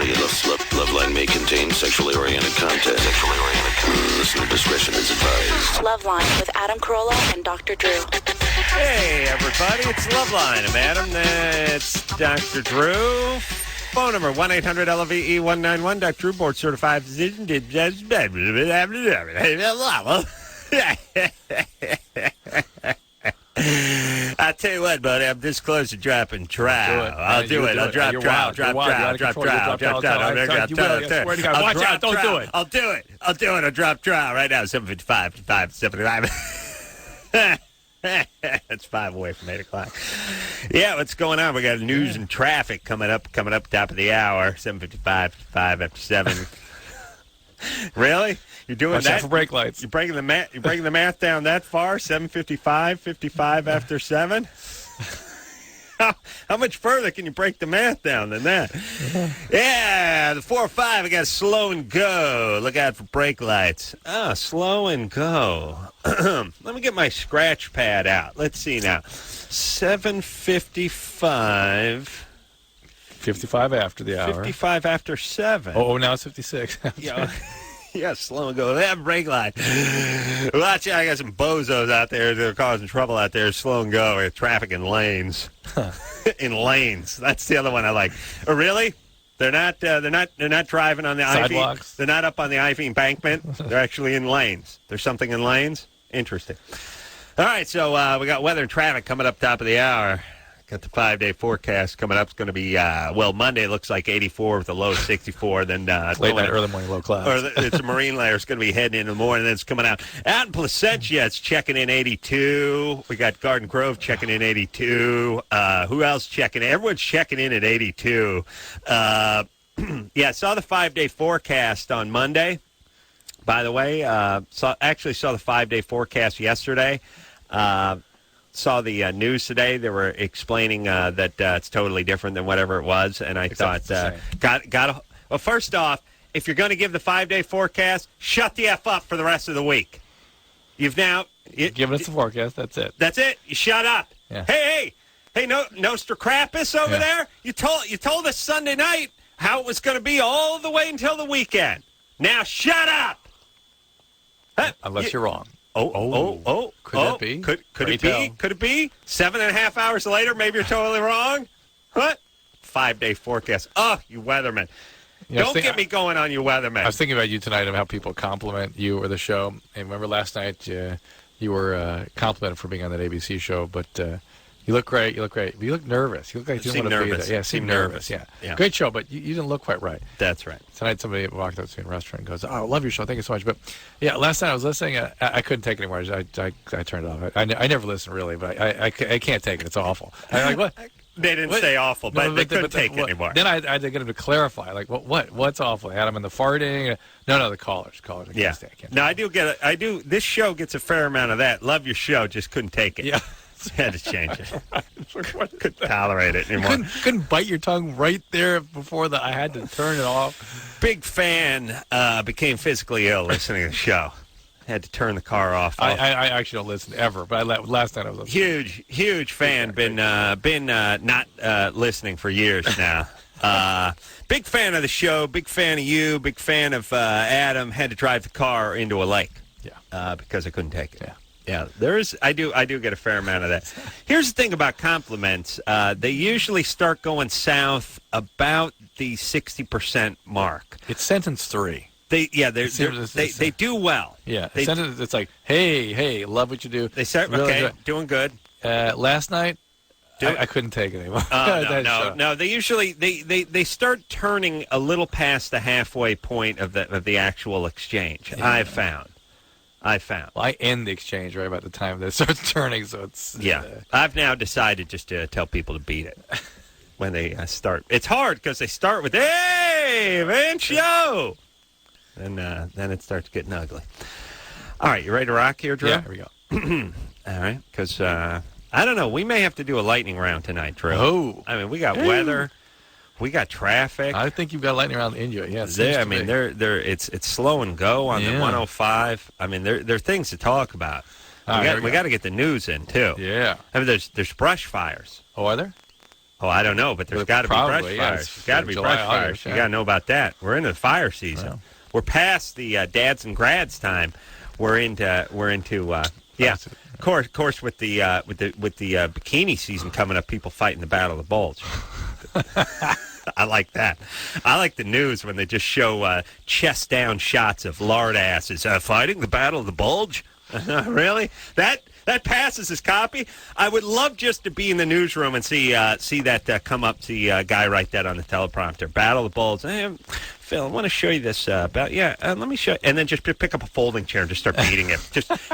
audio Loveline may contain sexually oriented content. Listener discretion is advised. Loveline with Adam Carolla and Dr. Drew. Hey, everybody, it's Loveline. I'm Adam. That's Dr. Drew. Phone number 1-800-LOVE-191. Dr. Drew, board certified physician. I tell you what, buddy, I'm this close to dropping trial. I'll do it. I'll drop trial. I'll drop trial right now. 7:55. That's 5 away from 8 o'clock. Yeah, what's going on? We got news and traffic coming up top of the hour. 7:55, 5 after 7. Really? You're doing Watch that? out for brake lights. You're breaking the math down that far? 7:55, 55 after 7? How much further can you break the math down than that? Yeah, the 405, I got slow and go. Look out for brake lights. Oh, slow and go. Let me get my scratch pad out. Let's see now. 7:55. 55 after the hour. 55 after 7. Oh, now it's 56. Yeah, slow and go. They have a brake light. Watch out, I got some bozos out there that are causing trouble out there. Slow and go. Traffic in lanes. In lanes. That's the other one I like. Oh, really? They're not driving on the sidewalks. They're not up on the Ivy embankment. They're actually in lanes. There's something in lanes. Interesting. All right, so we got weather and traffic coming up top of the hour. Got the 5-day forecast coming up. It's going to be, Monday looks like 84 with a low of 64. Then late night, early morning, low clouds. Or it's a marine layer. It's going to be heading in the morning, then it's coming out. Out in Placentia, it's checking in 82. We got Garden Grove checking in 82. Who else checking in? Everyone's checking in at 82. Yeah, I saw the 5-day forecast on Monday. By the way, saw the 5-day forecast yesterday. Saw the news today. They were explaining that it's totally different than whatever it was, and I thought, well, first off, if you're going to give the 5-day forecast, shut the F up for the rest of the week. You've now given us the forecast. That's it. That's it. You shut up. Yeah. Hey, Nostradamus over there. You told us Sunday night how it was going to be all the way until the weekend. Now shut up. Unless you're wrong. Could that be? Could it be? Could it be? 7.5 hours later, maybe you're totally wrong? What? 5-day forecast. Oh, you weathermen. Don't get me going on you weathermen. I was thinking about you tonight and how people compliment you or the show. And remember last night you were complimented for being on that ABC show, but you look great. You look great. But you look nervous. You look like you didn't want to be there. Yeah, seem nervous. Yeah. Great show, but you didn't look quite right. That's right. Tonight somebody walked up to me in a restaurant and goes, "Oh, I love your show. Thank you so much." But yeah, last night I was listening. I couldn't take it anymore. I turned it off. I never listen really, but I can't take it. It's awful. I'm like, what? They didn't say awful, but they couldn't take it anymore. Then I had to get him to clarify, like, what's awful? Adam and the farting? No, the callers. I can't stay. No, I do. This show gets a fair amount of that. Love your show, just couldn't take it. Yeah. Had to change it. Couldn't tolerate it anymore. Couldn't bite your tongue right there before I had to turn it off. Big fan, became physically ill listening to the show. Had to turn the car off. I actually don't listen ever, but last night I was listening. Huge fan. Been not listening for years now. Big fan of the show. Big fan of you. Big fan of Adam. Had to drive the car into a lake. Yeah. Because I couldn't take it. Yeah. Yeah, I do get a fair amount of that. Here's the thing about compliments. They usually start going south about the 60% mark. It's sentence 3. They do well. Yeah, it's like, hey, love what you do. They start, really doing good. Last night, I couldn't take it anymore. No. They usually they start turning a little past the halfway point of the actual exchange. Yeah. I've found. Well, I end the exchange right about the time that it starts turning, so it's... I've now decided just to tell people to beat it when they start. It's hard because they start with, hey, man, show! And then it starts getting ugly. All right, you ready to rock here, Drew? Yeah, here we go. All right, because, I don't know, we may have to do a lightning round tonight, Drew. Oh. I mean, we got weather. We got traffic. I think you've got lightning around India. Yeah, it's slow and go on the 105. I mean, there are things to talk about. We got to get the news in too. Yeah. I mean, there's brush fires. Oh, are there? Oh, I don't know, but there's got to be brush fires. There's got to be brush fires. August, You got to know about that. We're into the fire season. Wow. We're past the dads and grads time. We're into Of course, with the bikini season coming up, people fighting the Battle of the Bulge. I like that. I like the news when they just show chest down shots of lard asses fighting the Battle of the Bulge. Really? That passes as copy. I would love just to be in the newsroom and see that come up. See a guy write that on the teleprompter. Battle of the Bulge. Phil, I want to show you this. Let me show you. And then just pick up a folding chair and just start beating it.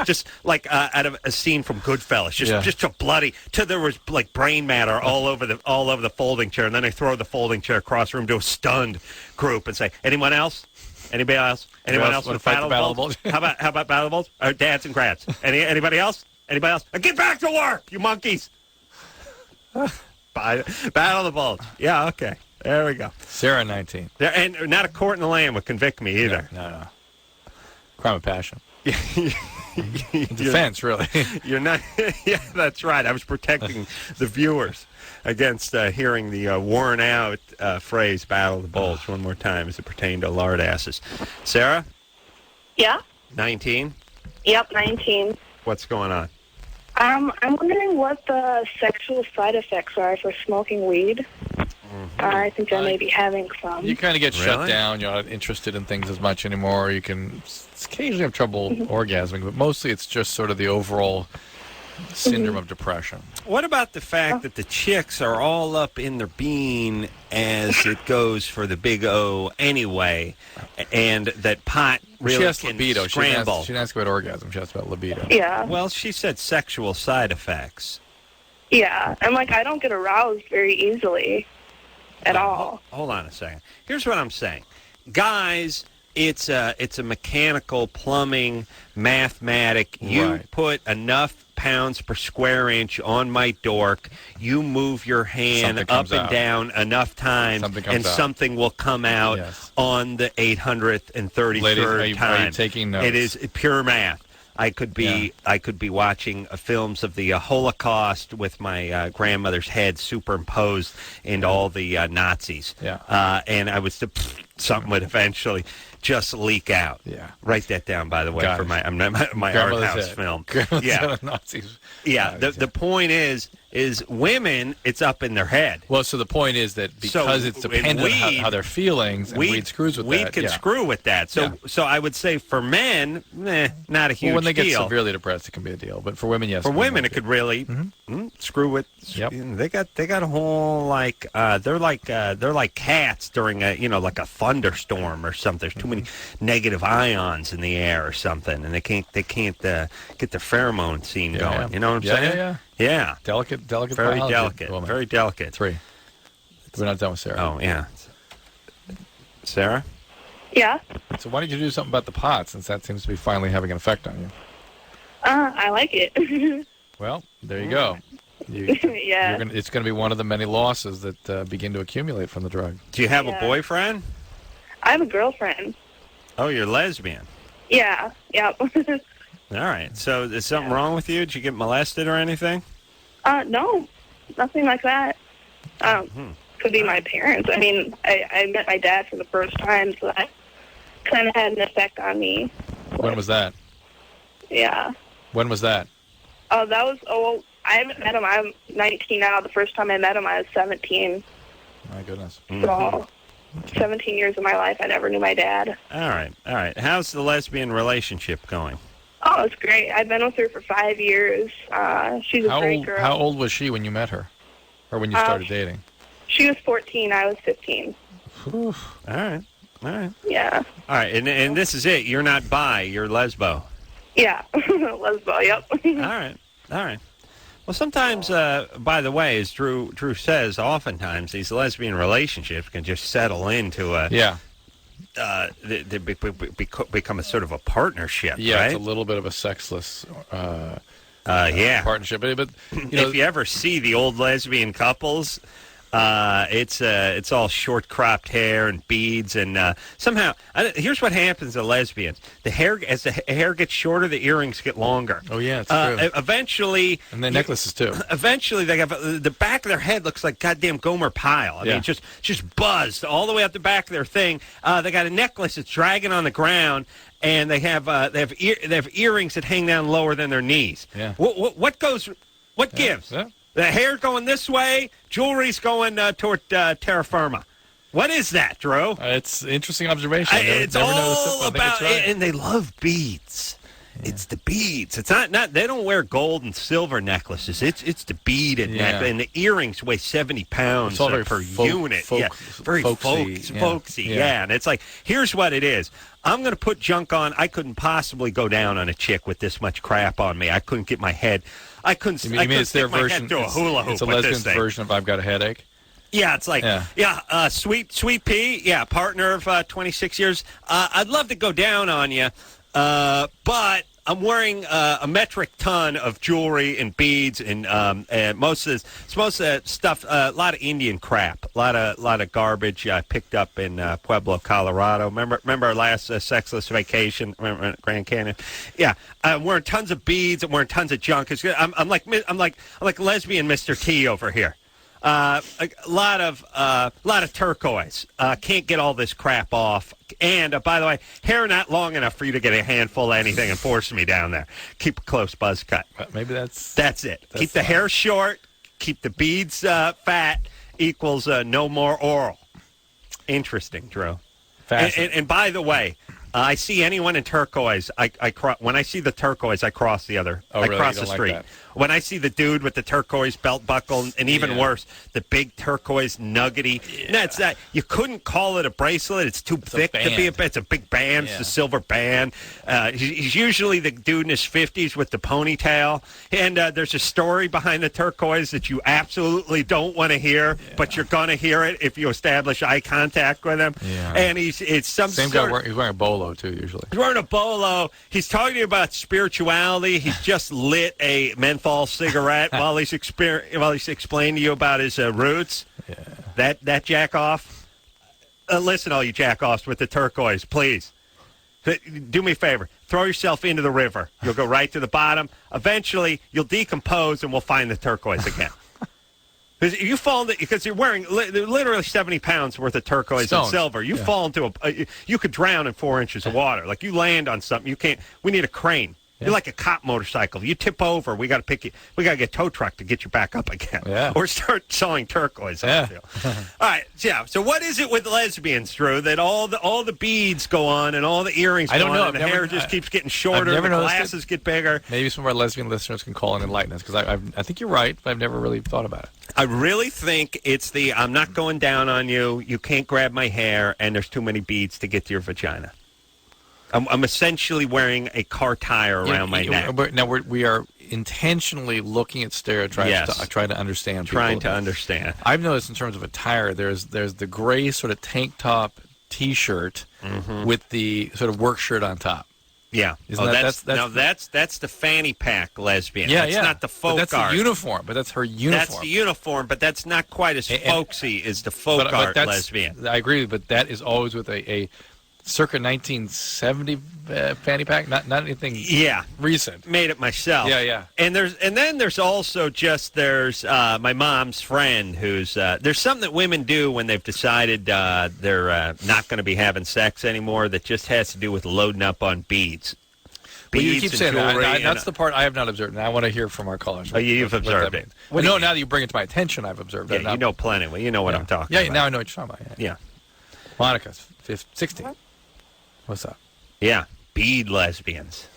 just like out of a scene from Goodfellas. Just so bloody till there was like brain matter all over the folding chair. And then I throw the folding chair across the room to a stunned group and say, anyone else? Anybody else? Anyone else want to fight the Battle of the Bulge? How about Battle of the Bulge? Dads and grads. Anybody else? Anybody else? Get back to work, you monkeys! Battle of the Bulge. Yeah, okay. There we go. Sarah, 19. And not a court in the land would convict me either. No. Crime of passion. Defense, really. You're not. Yeah, that's right. I was protecting the viewers against hearing the worn-out phrase "Battle of the Bulge" one more time as it pertained to lard asses. Sarah? Yeah? 19? Yep, 19. What's going on? I'm wondering what the sexual side effects are for smoking weed. I think I may be having some. You kind of get shut down. You're not interested in things as much anymore. You can occasionally have trouble orgasming, but mostly it's just sort of the overall syndrome of depression. What about the fact that the chicks are all up in their bean as it goes for the big O anyway, and that pot really she has can libido. scramble? She didn't ask about orgasm. She asked about libido. Yeah. Well, she said sexual side effects. Yeah, and I don't get aroused very easily at all. Hold on a second. Here's what I'm saying. Guys, it's a mechanical, plumbing, mathematic. You put enough pounds per square inch on my dork, you move your hand up and down enough times, and something will come out on the 833rd Ladies, time. Are you taking notes? It is pure math. I could be watching films of the Holocaust with my grandmother's head superimposed into all the Nazis. And I was something would eventually just leak out. Yeah. Write that down, by the way, for my art house film. Nazis. Yeah. The point is women, it's up in their head. Well, so the point is that because it's dependent on how their feelings, and weed screws with that. Weed can screw with that. So I would say for men, not a huge deal. When they get severely depressed, it can be a deal. But for women, yes. For women, it could really screw with. Yep. They got a whole they're like cats during like a thunderstorm or something. There's too many negative ions in the air or something, and they can't get the pheromone scene going. You know what I'm saying? Yeah. Delicate very biology, delicate. woman. Very delicate. 3. We're not done with Sarah. Oh, yeah. Sarah? Yeah? So why don't you do something about the pot, since that seems to be finally having an effect on you? I like it. Well, there you go. Yeah. It's going to be one of the many losses that begin to accumulate from the drug. Do you have a boyfriend? I have a girlfriend. Oh, you're lesbian. Yeah. Yep. All right. So is something wrong with you? Did you get molested or anything? No. Nothing like that. Could be my parents. I mean, I met my dad for the first time, so that kind of had an effect on me. When was that? Yeah. When was that? Oh, that was, I haven't met him. I'm 19 now. The first time I met him, I was 17. My goodness. So, 17 years of my life, I never knew my dad. All right. How's the lesbian relationship going? Oh, it's great. I've been with her for 5 years. She's a great girl. How old was she when you met her? Or when you started dating? She was 14. I was 15. All right. Yeah. All right, and this is it. You're not bi. You're lesbo. Yeah. Lesbo, yep. All right. Well, sometimes, by the way, as Drew says, oftentimes these lesbian relationships can just settle into they become a sort of a partnership. Yeah, right? It's a little bit of a sexless partnership. But if you ever see the old lesbian couples, It's all short cropped hair and beads, and somehow here's what happens to lesbians: as the hair gets shorter, the earrings get longer. Oh yeah, it's true. Eventually, and the necklaces too. Eventually, they have the back of their head looks like goddamn Gomer Pyle. I mean, just buzzed all the way up the back of their thing. They got a necklace that's dragging on the ground. And they have earrings that hang down lower than their knees. Yeah. What gives? Yeah. The hair going this way, jewelry's going toward terra firma. What is that, Drew? It's an interesting observation. It's all about, and they love beads. Yeah. It's the beads. It's not. They don't wear gold and silver necklaces. It's the beaded necklace, and the earrings weigh 70 pounds per unit. Very folksy. Yeah, and it's like, here's what it is. I'm going to put junk on. I couldn't possibly go down on a chick with this much crap on me. I couldn't get my head. I couldn't. You mean it's their version? Through a hula hoop. It's a lesbian's version of "I've Got a Headache." Yeah, it's like, Sweet Pea, partner of 26 years. I'd love to go down on you, but I'm wearing a metric ton of jewelry and beads, and most of the stuff, a lot of Indian crap, a lot of garbage I picked up in Pueblo, Colorado. Remember our last sexless vacation, Grand Canyon? Yeah, I'm wearing tons of beads. I'm wearing tons of junk. I'm like lesbian Mr. T over here. A lot of turquoise. Can't get all this crap off. And by the way, hair not long enough for you to get a handful of anything and force me down there. Keep a close buzz cut. Maybe that's it. Keep the hair short. Keep the beads fat. Equals no more oral. Interesting, Drew. And by the way, I see anyone in turquoise. When I see the turquoise, I cross the other. Oh, really? I cross the street. Like when I see the dude with the turquoise belt buckle, and even worse, the big turquoise nuggety. Yeah. No, it's that. You couldn't call it a bracelet. It's too thick to be it's a big band. Yeah. It's a silver band. He's usually the dude in his 50s with the ponytail. And there's a story behind the turquoise that you absolutely don't want to hear, but you're going to hear it if you establish eye contact with him. Yeah. And it's some same guy. He's wearing a bolo too. Usually he's wearing a bolo. He's talking to you about spirituality. He's just lit a menthol cigarette while he's explaining to you about his roots. Yeah. That jack off. Listen, all you jack offs with the turquoise, please. Do me a favor. Throw yourself into the river. You'll go right to the bottom. Eventually, you'll decompose, and we'll find the turquoise again. You fall into, because you're wearing literally 70 pounds worth of turquoise and silver. You fall into you could drown in 4 inches of water. Like you land on something, you can't. We need a crane. Yeah. You're like a cop motorcycle. You tip over, we got to pick you. We got to get a tow truck to get you back up again. Yeah. Or start selling turquoise. Yeah. All right. Yeah. So what is it with lesbians, Drew, that all the beads go on and all the earrings go on, and the hair just keeps getting shorter, and the glasses get bigger? Maybe some of our lesbian listeners can call in and enlighten us, because I think you're right, but I've never really thought about it. I really think it's I'm not going down on you. You can't grab my hair, and there's too many beads to get to your vagina. I'm essentially wearing a car tire around my neck. Now we are intentionally looking at stereotypes to try to understand people. Trying to understand. I've noticed in terms of attire, there's the gray sort of tank top T-shirt with the sort of work shirt on top. Yeah. That's the fanny pack lesbian. Yeah, that's not the folk art. That's the uniform, but that's her uniform. That's the uniform, but that's not quite as folksy as the folk art lesbian. I agree, but that is always with a circa 1970 fanny pack, not anything recent. Made it myself. Yeah. And then there's also my mom's friend who's there's something that women do when they've decided they're not going to be having sex anymore that just has to do with loading up on beads. Well, you keep saying that. That's the part I have not observed, and I want to hear from our callers. You've observed it. Now that you bring it to my attention, I've observed it. You know plenty. Well, you know what I'm talking about. Yeah, now I know what you're talking about. Yeah. Monica's 16. What's up? Yeah, bead lesbians.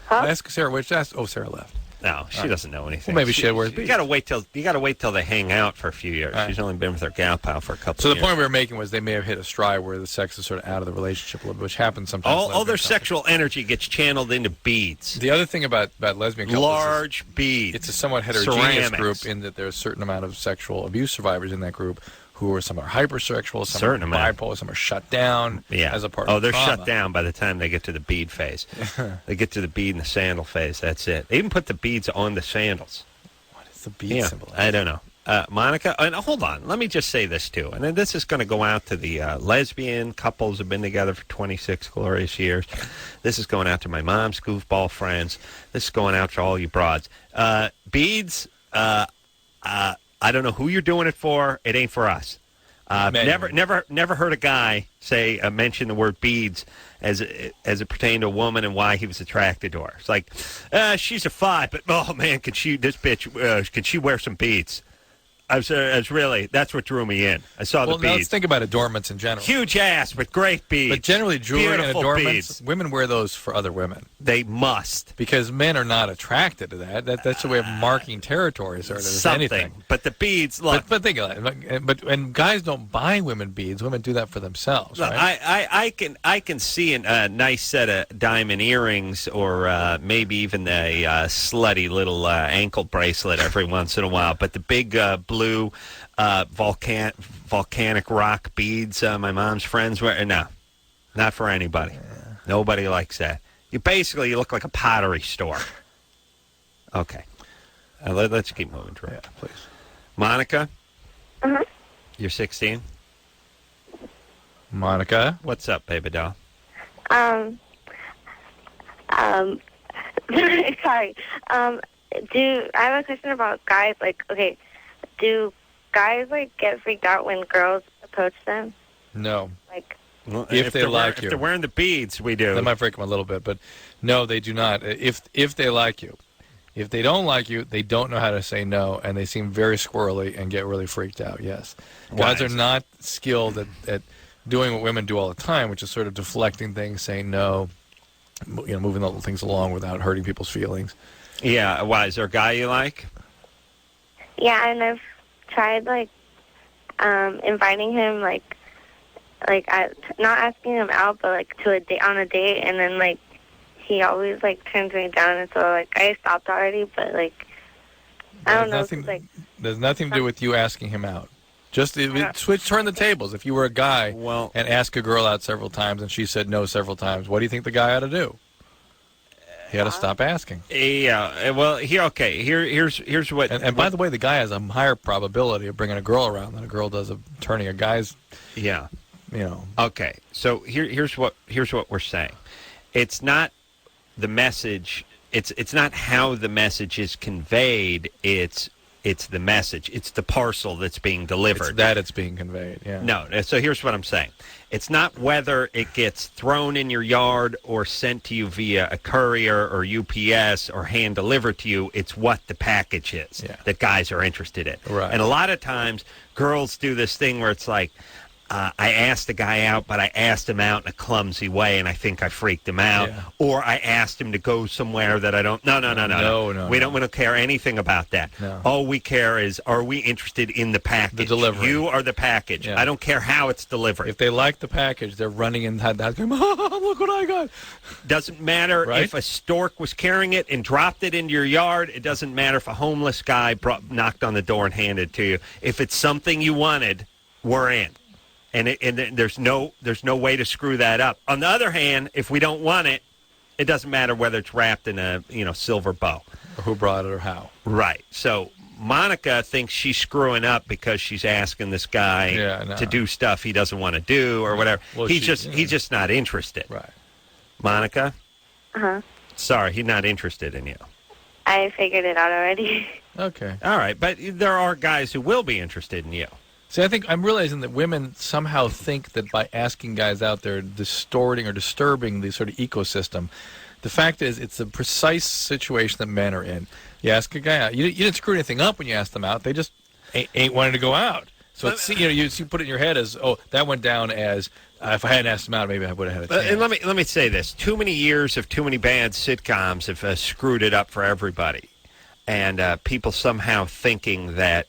Huh? Ask Sarah. Sarah left. No, she doesn't know anything. Well, maybe she had words. You got to wait till they hang out for a few years. Right. She's only been with her gal pal for a couple. So of years. The point we were making was they may have hit a stride where the sex is sort of out of the relationship a little bit, which happens sometimes. All their sexual energy gets channeled into beads. The other thing about lesbian couples, large beads. It's a somewhat heterogeneous group in that there's a certain amount of sexual abuse survivors in that group. Some are hypersexual, some are bipolar, some are shut down as a part of they're trauma. Shut down by the time they get to the bead phase. They get to the bead and the sandal phase. That's it. They even put the beads on the sandals. What is the bead symbol? I don't know. Monica, and hold on, let me just say this too, and then this is going to go out to the lesbian couples who've been together for 26 glorious years. This is going out to my mom's goofball friends. This is going out to all you broads. Beads, I don't know who you're doing it for. It ain't for us. Never heard a guy say mention the word beads as it pertained to a woman and why he was attracted to her. It's like she's a 5, but oh man, can she wear some beads? I was really, that's what drew me in. I saw the beads. Well, let's think about adornments in general. Huge ass, but great beads. But generally, jewelry Beautiful and adornments, beads. women wear those for other women. They must. Because men are not attracted to that. That's a way of marking territory, sort of. Something. Anything. But the beads, look. But think of it. And guys don't buy women beads. Women do that for themselves, Look, right? I can see a nice set of diamond earrings or maybe even a slutty little ankle bracelet every once in a while. But the big blue volcanic rock beads my mom's friends wear, no, not for anybody. Yeah. Nobody likes that. You look like a pottery store. Okay. Let's keep moving, Drew. Yeah, please. Monica? Uh-huh. You're 16? Monica? What's up, baby doll? Sorry. I have a question about guys. Like, okay, do guys get freaked out when girls approach them? No. Well, if they like you. If they're wearing the beads, we do. That might break them a little bit, but no, they do not. If they like you. If they don't like you, they don't know how to say no, and they seem very squirrely and get really freaked out, yes. Guys are not skilled at doing what women do all the time, which is sort of deflecting things, saying no, moving the things along without hurting people's feelings. Yeah, why? Is there a guy you like? Yeah, and I've tried, inviting him, not asking him out, but, to a date, on a date, and then, he always, turns me down, and so, I stopped already, but, I don't know. There's nothing to do with you asking him out. Just turn the tables. If you were a guy and asked a girl out several times and she said no several times, what do you think the guy ought to do? He ought to stop asking. Yeah, well, here's what... And by the way, the guy has a higher probability of bringing a girl around than a girl does of turning a guy's... Yeah. Okay, so here's what we're saying. It's not the message. It's not how the message is conveyed. It's the message. It's the parcel that's being delivered. It's being conveyed. Yeah. No. So here's what I'm saying. It's not whether it gets thrown in your yard or sent to you via a courier or UPS or hand delivered to you. It's what the package is that guys are interested in. Right. And a lot of times girls do this thing where it's like, I asked the guy out, but I asked him out in a clumsy way, and I think I freaked him out. Yeah. Or I asked him to go somewhere that I don't... No. We don't care anything about that. No. All we care is, are we interested in the package? The delivery. You are the package. Yeah. I don't care how it's delivered. If they like the package, they're running inside the house going, oh, look what I got. Doesn't matter if a stork was carrying it and dropped it into your yard. It doesn't matter if a homeless guy knocked on the door and handed it to you. If it's something you wanted, we're in. And there's no way to screw that up. On the other hand, if we don't want it, it doesn't matter whether it's wrapped in a silver bow. Or who brought it or how. Right. So Monica thinks she's screwing up because she's asking this guy to do stuff he doesn't want to do or whatever. Well, he's just not interested. Right. Monica? Uh-huh. Sorry, he's not interested in you. I figured it out already. Okay. All right, but there are guys who will be interested in you. See, I think I'm realizing that women somehow think that by asking guys out, they're distorting or disturbing the sort of ecosystem. The fact is, it's the precise situation that men are in. You ask a guy out. You didn't screw anything up when you asked them out. They just ain't wanting to go out. So it's, you put it in your head as, oh, that went down as, if I hadn't asked them out, maybe I would have had a chance. And let me say this. Too many years of too many bad sitcoms have screwed it up for everybody. And people somehow thinking that...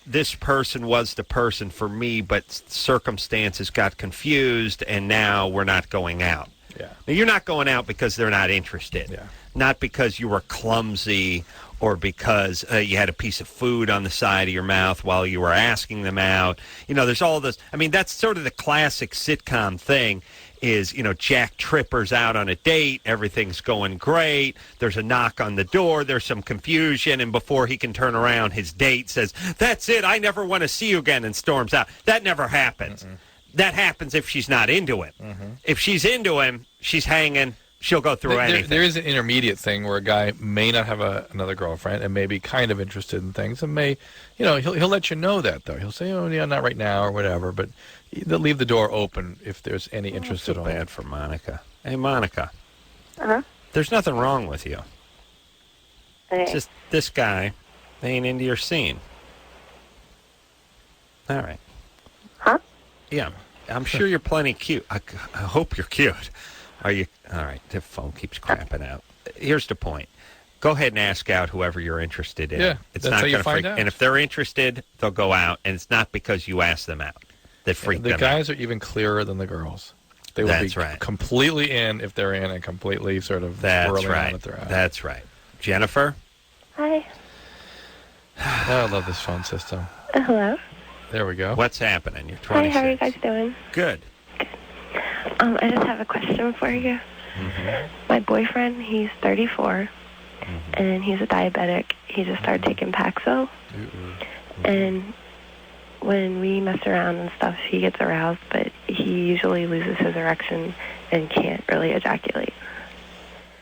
this person was the person for me, but circumstances got confused, and now we're not going out. Yeah. Now, you're not going out because they're not interested. Yeah. Not because you were clumsy or because you had a piece of food on the side of your mouth while you were asking them out. There's all this. I mean, that's sort of the classic sitcom thing. is, Jack Tripper's out on a date. Everything's going great. There's a knock on the door. There's some confusion. And before he can turn around, his date says, "That's it. I never want to see you again," and storms out. That never happens. Mm-mm. That happens if she's not into him. Mm-hmm. If she's into him, she's hanging. She'll go through anything. There is an intermediate thing where a guy may not have another girlfriend and may be kind of interested in things and may, he'll let you know that, though. He'll say, "Oh, yeah, not right now," or whatever. But they'll leave the door open if there's any interest at all. Bad for Monica. Hey, Monica. Uh-huh. There's nothing wrong with you. Okay. It's just this guy ain't into your scene. All right. Huh? Yeah. I'm sure you're plenty cute. I hope you're cute. Are you? All right. The phone keeps crapping out. Here's the point. Go ahead and ask out whoever you're interested in. Yeah, it's that's not how you gonna find out. And if they're interested, they'll go out. And it's not because you ask them out that freak them out. The guys are even clearer than the girls. They will be completely in if they're in and completely sort of whirling on if they're out. That's right. Jennifer? Hi. Oh, I love this phone system. Hello. There we go. What's happening? You're 26. Hi, how are you guys doing? Good. I just have a question for you. Mm-hmm. My boyfriend, he's 34, and he's a diabetic. He just started taking Paxil, and when we mess around and stuff, he gets aroused, but he usually loses his erection and can't really ejaculate.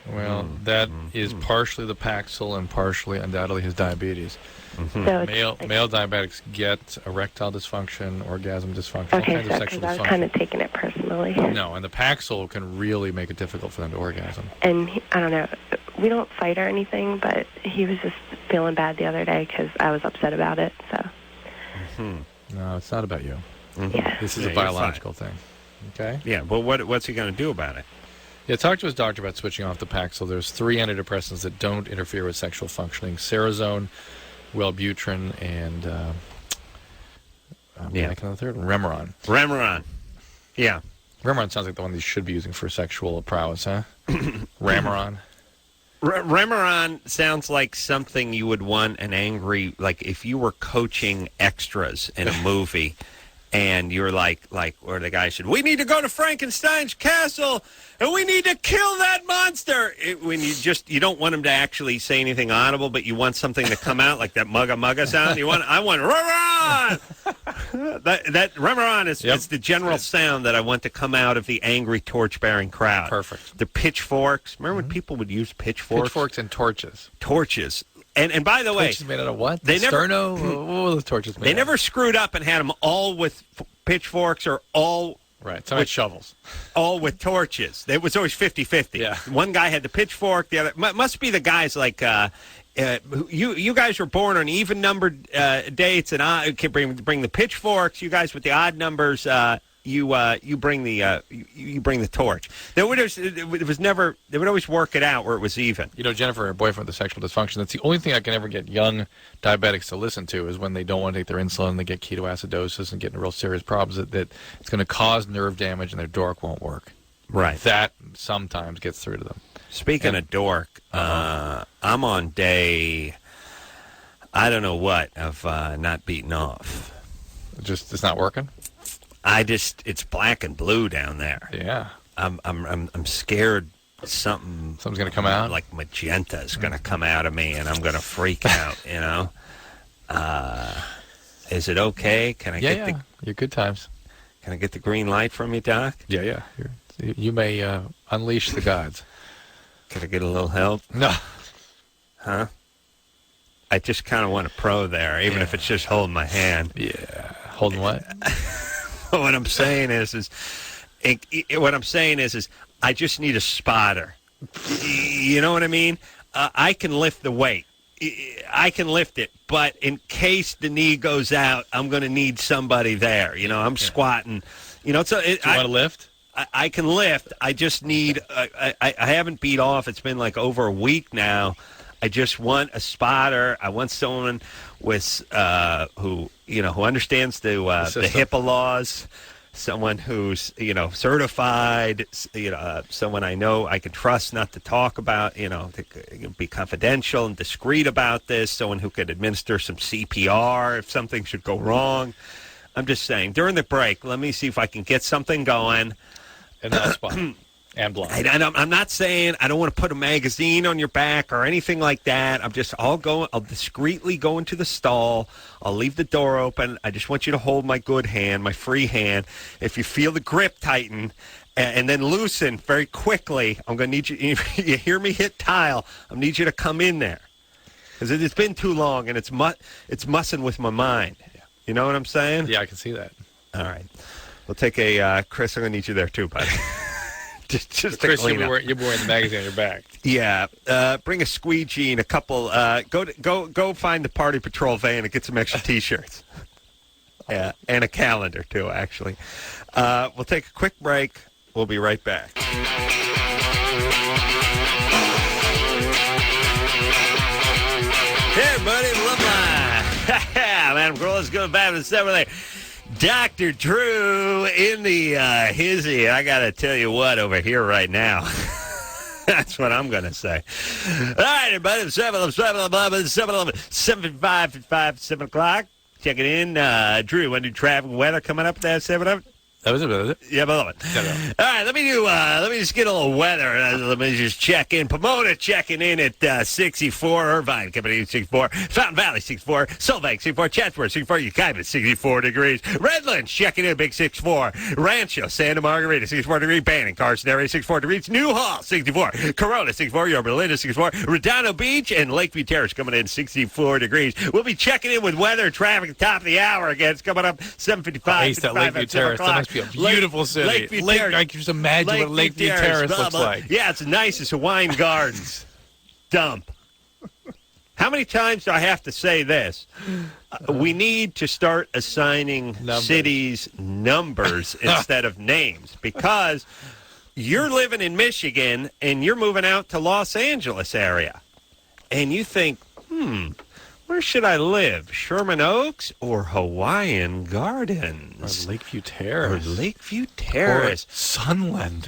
Well, that is partially the Paxil and partially, undoubtedly, his diabetes. Mm-hmm. So male diabetics get erectile dysfunction, orgasm dysfunction, all kinds of sexual dysfunction. I was kind of taking it personally. No, and the Paxil can really make it difficult for them to orgasm. And I don't know, we don't fight or anything, but he was just feeling bad the other day because I was upset about it. So. No, it's not about you. Yeah. This is a biological thing. Okay? Yeah, but what's he going to do about it? Yeah, talk to his doctor about switching off the Paxil. There's 3 antidepressants that don't interfere with sexual functioning: Cerazone, Wellbutrin, and blanking on the third one, Remeron. Remeron. Yeah. Remeron sounds like the one you should be using for sexual prowess, huh? Remeron. Remeron sounds like something you would want an angry, like if you were coaching extras in a movie and you're like, where the guy said, "We need to go to Frankenstein's castle and we need to kill that monster." When you don't want him to actually say anything audible, but you want something to come out like that mugga sound. I want Remeron. that Remeron is it's the general sound that I want to come out of the angry torch-bearing crowd. Perfect. The pitchforks. Remember when people would use pitchforks? Pitchforks and torches. Torches. And by the way, torches made out of what? They never. Sterno? What were the torches made? They never screwed up and had them all with pitchforks or all. Right, some with shovels. All with torches. It was always 50-50. Yeah. One guy had the pitchfork, the other... Must be the guys like... you guys were born on even-numbered dates, and I can bring the pitchforks. You guys with the odd numbers, you bring the torch. It was never... They would always work it out where it was even. Jennifer, her boyfriend with sexual dysfunction, that's the only thing I can ever get young diabetics to listen to is when they don't want to take their insulin, they get ketoacidosis and get into real serious problems that it's going to cause nerve damage and their dork won't work. Right. That sometimes gets through to them. Speaking of dork, I'm on day, I don't know what, of not beating off. It's not working? It's black and blue down there. Yeah. I'm scared something's going to come out? Like magenta is going to come out of me and I'm going to freak out, Is it okay? Can I get your good times. Can I get the green light from you, Doc? Yeah. You may unleash the gods. Can I get a little help? No. Huh? I just kind of want a pro there, even if it's just holding my hand. Yeah. Holding what? What I'm saying is I just need a spotter. You know what I mean? I can lift the weight. I can lift it, but in case the knee goes out, I'm going to need somebody there. I'm squatting. Do you want to lift? I can lift. I just need. I haven't beat off. It's been like over a week now. I just want a spotter. I want someone with who understands the HIPAA laws. Someone who's certified. Someone I know I can trust not to talk about. To be confidential and discreet about this. Someone who could administer some CPR if something should go wrong. I'm just saying. During the break, let me see if I can get something going. And that's fine. And blind. I'm not saying I don't want to put a magazine on your back or anything like that. I'll discreetly go into the stall. I'll leave the door open. I just want you to hold my good hand, my free hand. If you feel the grip tighten and then loosen very quickly, I'm going to need you, you hear me hit tile, I need you to come in there. Because it's been too long and it's mussing with my mind. Yeah. You know what I'm saying? Yeah, I can see that. All right. We'll take a, Chris, I'm going to need you there too, buddy. Just Chris, you'll be wearing the magazine on your back. Yeah, bring a squeegee and a couple. Go find the Party Patrol van and get some extra T-shirts. Yeah, and a calendar too. Actually, we'll take a quick break. We'll be right back. Hey, everybody, Loveline. Man, Carolla's going back to the 7 Dr. Drew in the hizzy. I got to tell you what over here right now. That's what I'm going to say. All right, everybody. 7 o'clock. Check it in. Drew, want to do traffic and weather coming up there? 7 That was it. Yeah, but love it. All right, let me just get a little weather. Let me just check in. Pomona checking in at 64. Irvine coming in at 64. Fountain Valley 64. Salt Lake 64. Chatsworth 64. Ukiah 64 degrees. Redlands checking in at big 64. Rancho Santa Margarita 64 degrees. Banning Carson area 64 degrees. Newhall 64. Carolla 64. Yorba Linda 64. Redondo Beach and Lakeview Terrace coming in 64 degrees. We'll be checking in with weather and traffic at the top of the hour again. It's coming up 7:55. I hate that Lakeview Terrace. That must be a beautiful city. Lakeview Terrace. I can just imagine what Lakeview Terrace looks like. Yeah, it's nice as Hawaiian Gardens. Dump. How many times do I have to say this? We need to start assigning cities numbers instead of names, because you're living in Michigan and you're moving out to Los Angeles area, and you think, where should I live? Sherman Oaks or Hawaiian Gardens? Or Lakeview Terrace.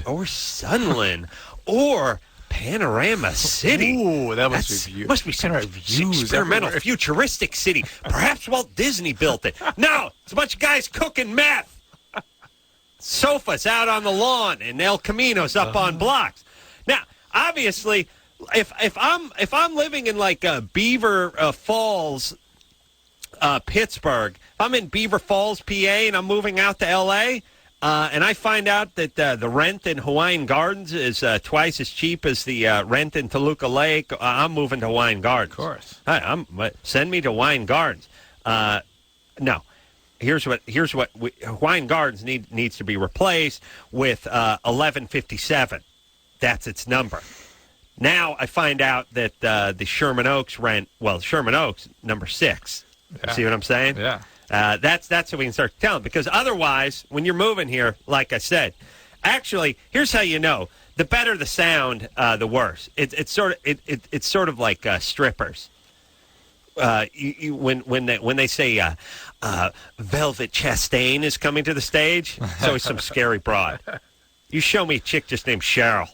Or Sunland. Or Panorama City. Ooh, that must be beautiful. Must be some experimental, futuristic city. Perhaps Walt Disney built it. No, it's a bunch of guys cooking meth. Sofas out on the lawn and El Caminos up on blocks. Now, obviously, if I'm living in like Beaver Falls, Pittsburgh, if I'm in Beaver Falls, PA, and I'm moving out to L.A., and I find out that the rent in Hawaiian Gardens is twice as cheap as the rent in Toluca Lake, I'm moving to Hawaiian Gardens. Of course. Send me to Hawaiian Gardens. No. Here's what Hawaiian Gardens needs to be replaced with 1157. That's its number. Now I find out that the Sherman Oaks Sherman Oaks, number 6. Yeah. See what I'm saying? Yeah. That's what we can start telling. Because otherwise, when you're moving here, like I said, actually, here's how you know: the better the sound, the worse. It's sort of like strippers. When they say Velvet Chastain is coming to the stage, it's always some scary broad. You show me a chick just named Cheryl.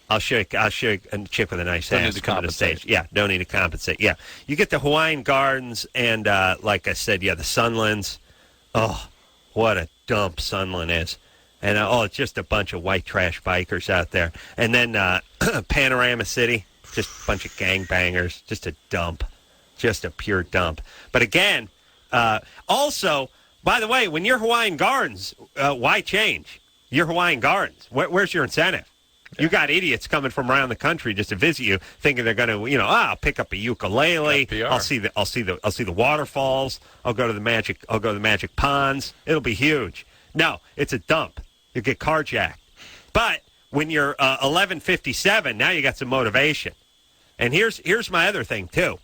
I'll show you a chick with a nice ass coming to the stage. Yeah, don't need to compensate. Yeah. You get the Hawaiian Gardens and, like I said, the Sunlands. Oh, what a dump Sunland is. And, it's just a bunch of white trash bikers out there. And then Panorama City, just a bunch of gangbangers. Just a dump. Just a pure dump. But again, also, by the way, when you're Hawaiian Gardens, why change? You're Hawaiian Gardens. Where's your incentive? You got idiots coming from around the country just to visit you, thinking they're going to, I'll pick up a ukulele. I'll see the waterfalls. I'll go to the magic ponds. It'll be huge. No, it's a dump. You get carjacked. But when you're 1157, now you got some motivation. And here's my other thing too.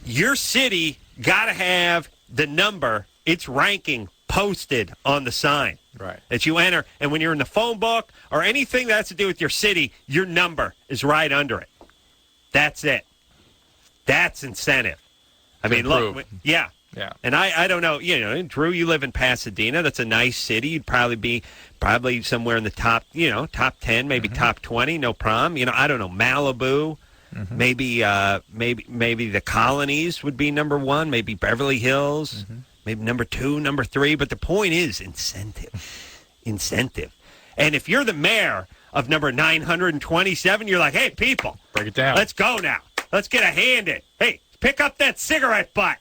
Your city got to have the number, its ranking posted on the sign. Right. That you enter, and when you're in the phone book or anything that has to do with your city, your number is right under it. That's it. That's incentive. I mean, look, yeah. And I don't know, Drew, you live in Pasadena. That's a nice city. You'd probably be somewhere in the top 10, maybe top 20, no problem. I don't know, Malibu. Mm-hmm. Maybe the Colonies would be number 1, maybe Beverly Hills. Mm-hmm. Maybe number 2, number 3, but the point is incentive. And if you're the mayor of number 927, you're like, hey, people. Break it down. Let's go now. Let's get a hand in. Hey, pick up that cigarette butt.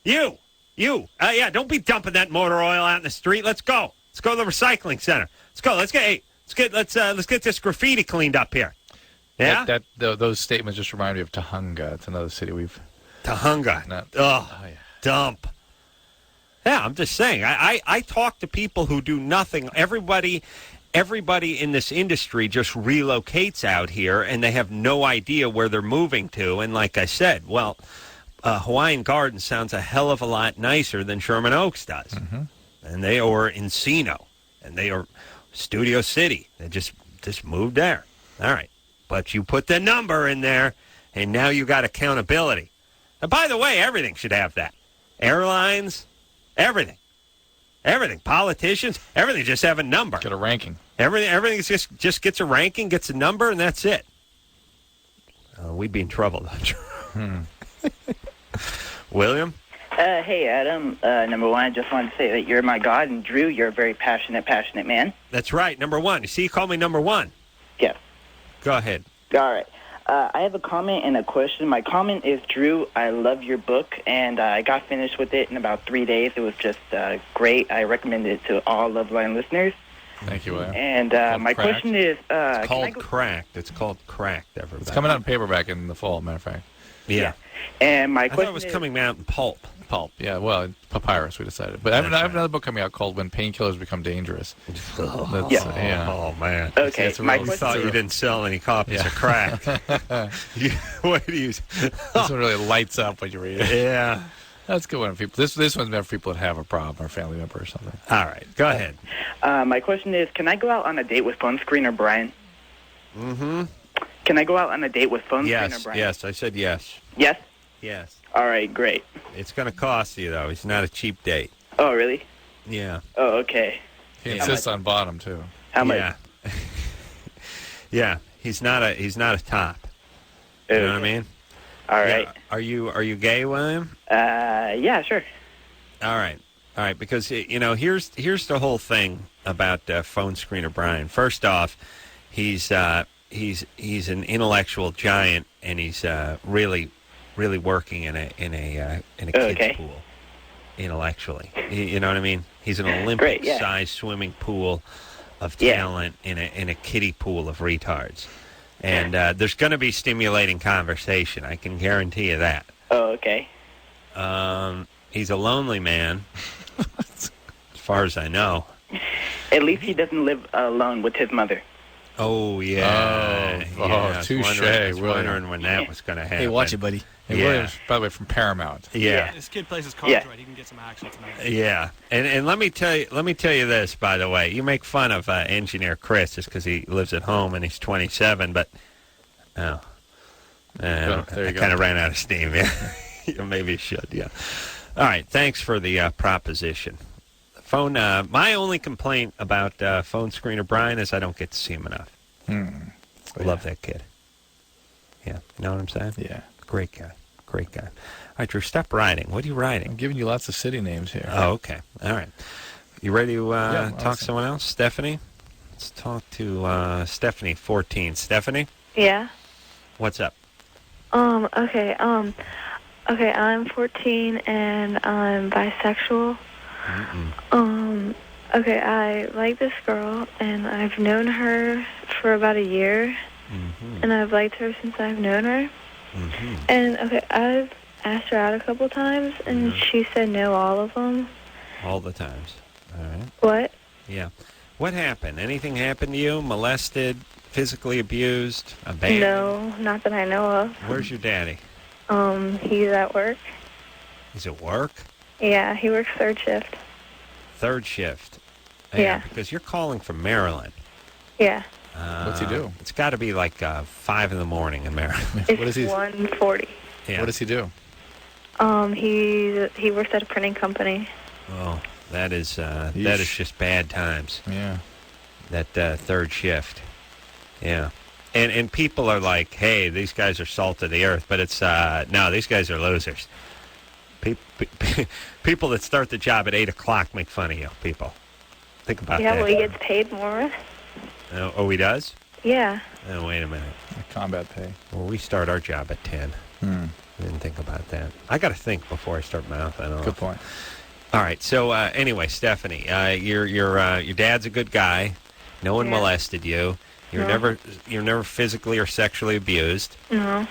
You. Yeah, don't be dumping that motor oil out in the street. Let's go. Let's go to the recycling center. Let's go. Let's get this graffiti cleaned up here. Yeah? Those statements just remind me of Tahunga. It's another city we've... Tahunga. Yeah. Dump. Yeah, I'm just saying. I talk to people who do nothing. Everybody in this industry just relocates out here, and they have no idea where they're moving to. And like I said, Hawaiian Gardens sounds a hell of a lot nicer than Sherman Oaks does. Mm-hmm. And they are Encino, and they are Studio City. They just moved there. All right. But you put the number in there, and now you got accountability. And by the way, everything should have that. Airlines, everything. Politicians, everything just have a number. Get a ranking. Everything just gets a ranking, gets a number, and that's it. We'd be in trouble, don't you? William? Hey, Adam. Number one, I just wanted to say that you're my God, and Drew, you're a very passionate man. That's right, number one. You see, you call me number one. Yes. Go ahead. All right. I have a comment and a question. My comment is, Drew, I love your book, and I got finished with it in about 3 days. It was just great. I recommend it to all Loveline listeners. Thank you, William. And my question is... it's called Cracked. It's called Cracked, everybody. It's coming out in paperback in the fall, matter of fact. Yeah. And my I question thought it was coming out in pulp. Pulp, yeah. Well, papyrus, we decided. But I have another book coming out called When Painkillers Become Dangerous. Yeah. Oh, man. Okay. You thought you didn't sell any copies of Crack. What do you... This one really lights up when you read it. Yeah. That's a good one. This one's meant for people that have a problem, or family member or something. All right. Go ahead. My question is, can I go out on a date with phone screener Brian? Mm-hmm. Can I go out on a date with phone screener Brian? Yes. I said yes. Yes? Yes. All right, great. It's going to cost you, though. He's not a cheap date. Oh, really? Yeah. Oh, okay. He insists on bottom, too. How much? Yeah. Yeah. He's not a top. You know what I mean? All right. Yeah. Are you gay, William? Yeah, sure. All right. Because here's the whole thing about phone screener Brian. First off, he's an intellectual giant, and he's really working in a kids pool intellectually. You know what I mean? He's an Olympic-sized swimming pool of talent in a kiddie pool of retards. And there's going to be stimulating conversation. I can guarantee you that. Oh, okay. He's a lonely man, as far as I know. At least he doesn't live alone with his mother. Oh, yeah. Touche. I was wondering when that was going to happen. Hey, watch it, buddy. Hey, William's, by the way, from Paramount. Yeah. This kid plays his cards right. He can get some action tonight. Yeah. And let me tell you this, by the way. You make fun of engineer Chris just because he lives at home and he's 27, but I kind of ran out of steam. Yeah. Maybe you should. Yeah. All right. Thanks for the proposition. Phone. My only complaint about phone screener Brian is I don't get to see him enough. Love that kid. Yeah. You know what I'm saying? Yeah. Great guy. All right, Drew, stop writing. What are you writing? I'm giving you lots of city names here. Oh, okay. All right. You ready to talk to someone else? Stephanie? Let's talk to Stephanie, 14. Stephanie? Yeah. What's up? Okay, I'm 14 and I'm bisexual. Okay, I like this girl and I've known her for about a year. And I've liked her since I've known her. And, okay, I've asked her out a couple times, and she said no all of them. All the times. All right. What? Yeah. What happened? Anything happened to you? Molested? Physically abused? Abandoned? No, not that I know of. Where's your daddy? He's at work. He's at work? Yeah, he works third shift. Third shift? Yeah. Because you're calling from Maryland. Yeah. What's he do? It's got to be like 5 in the morning in Maryland. It's what is he? 1:40. Yeah. What does he do? He works at a printing company. Oh, that is just bad times. Yeah. That third shift. Yeah. And people are like, hey, these guys are salt of the earth, but it's no, these guys are losers. People that start the job at 8 o'clock make fun of you. People, think about that. Yeah, well, he gets paid more. Oh, he does? Yeah. Oh, wait a minute. Combat pay. Well, we start our job at 10. I didn't think about that. I got to think before I start mouthing off. Good point. All right. So anyway, Stephanie, your dad's a good guy. No one molested you. You're never physically or sexually abused. No.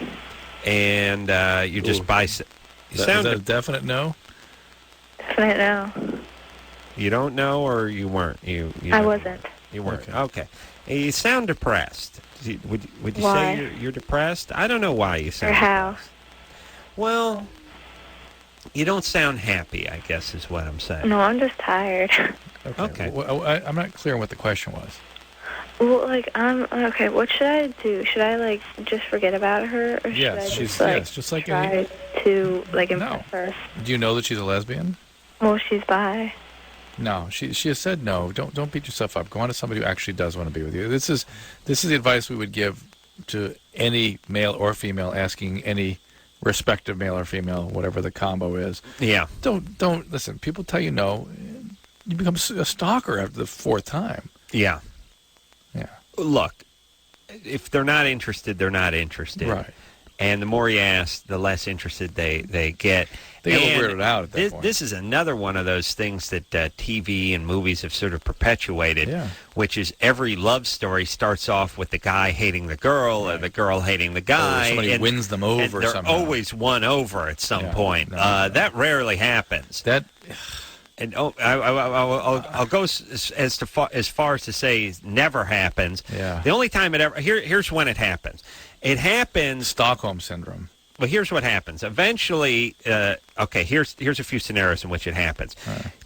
And you're just Is that a definite no? Definite no. You don't know, or you weren't? I wasn't. You weren't. Okay. You sound depressed. Would you Why? say you're depressed? I don't know why you sound Or how? depressed. Well, you don't sound happy, I guess is what I'm saying. No, I'm just tired. Okay. Well, I'm not clear on what the question was. Well, okay. What should I do? Should I just forget about her, or should I just like try to impress her? Do you know that she's a lesbian? Well, she's bi. No, she has said no. Don't beat yourself up. Go on to somebody who actually does want to be with you. This is the advice we would give to any male or female asking any respective male or female, whatever the combo is. Yeah. Don't listen. People tell you no, you become a stalker after the fourth time. Yeah. Yeah. Look, if they're not interested, they're not interested. Right. And the more you ask, the less interested they get. They get a little weirded out at that point. This is another one of those things that TV and movies have sort of perpetuated, which is every love story starts off with the guy hating the girl or the girl hating the guy. Or somebody wins them over and they're somehow. always won over at some point. That rarely happens. And I'll go as far as to say it never happens. Yeah. The only time it ever here's when it happens. It happens Stockholm syndrome. Well, here's what happens. Eventually, here's a few scenarios in which it happens.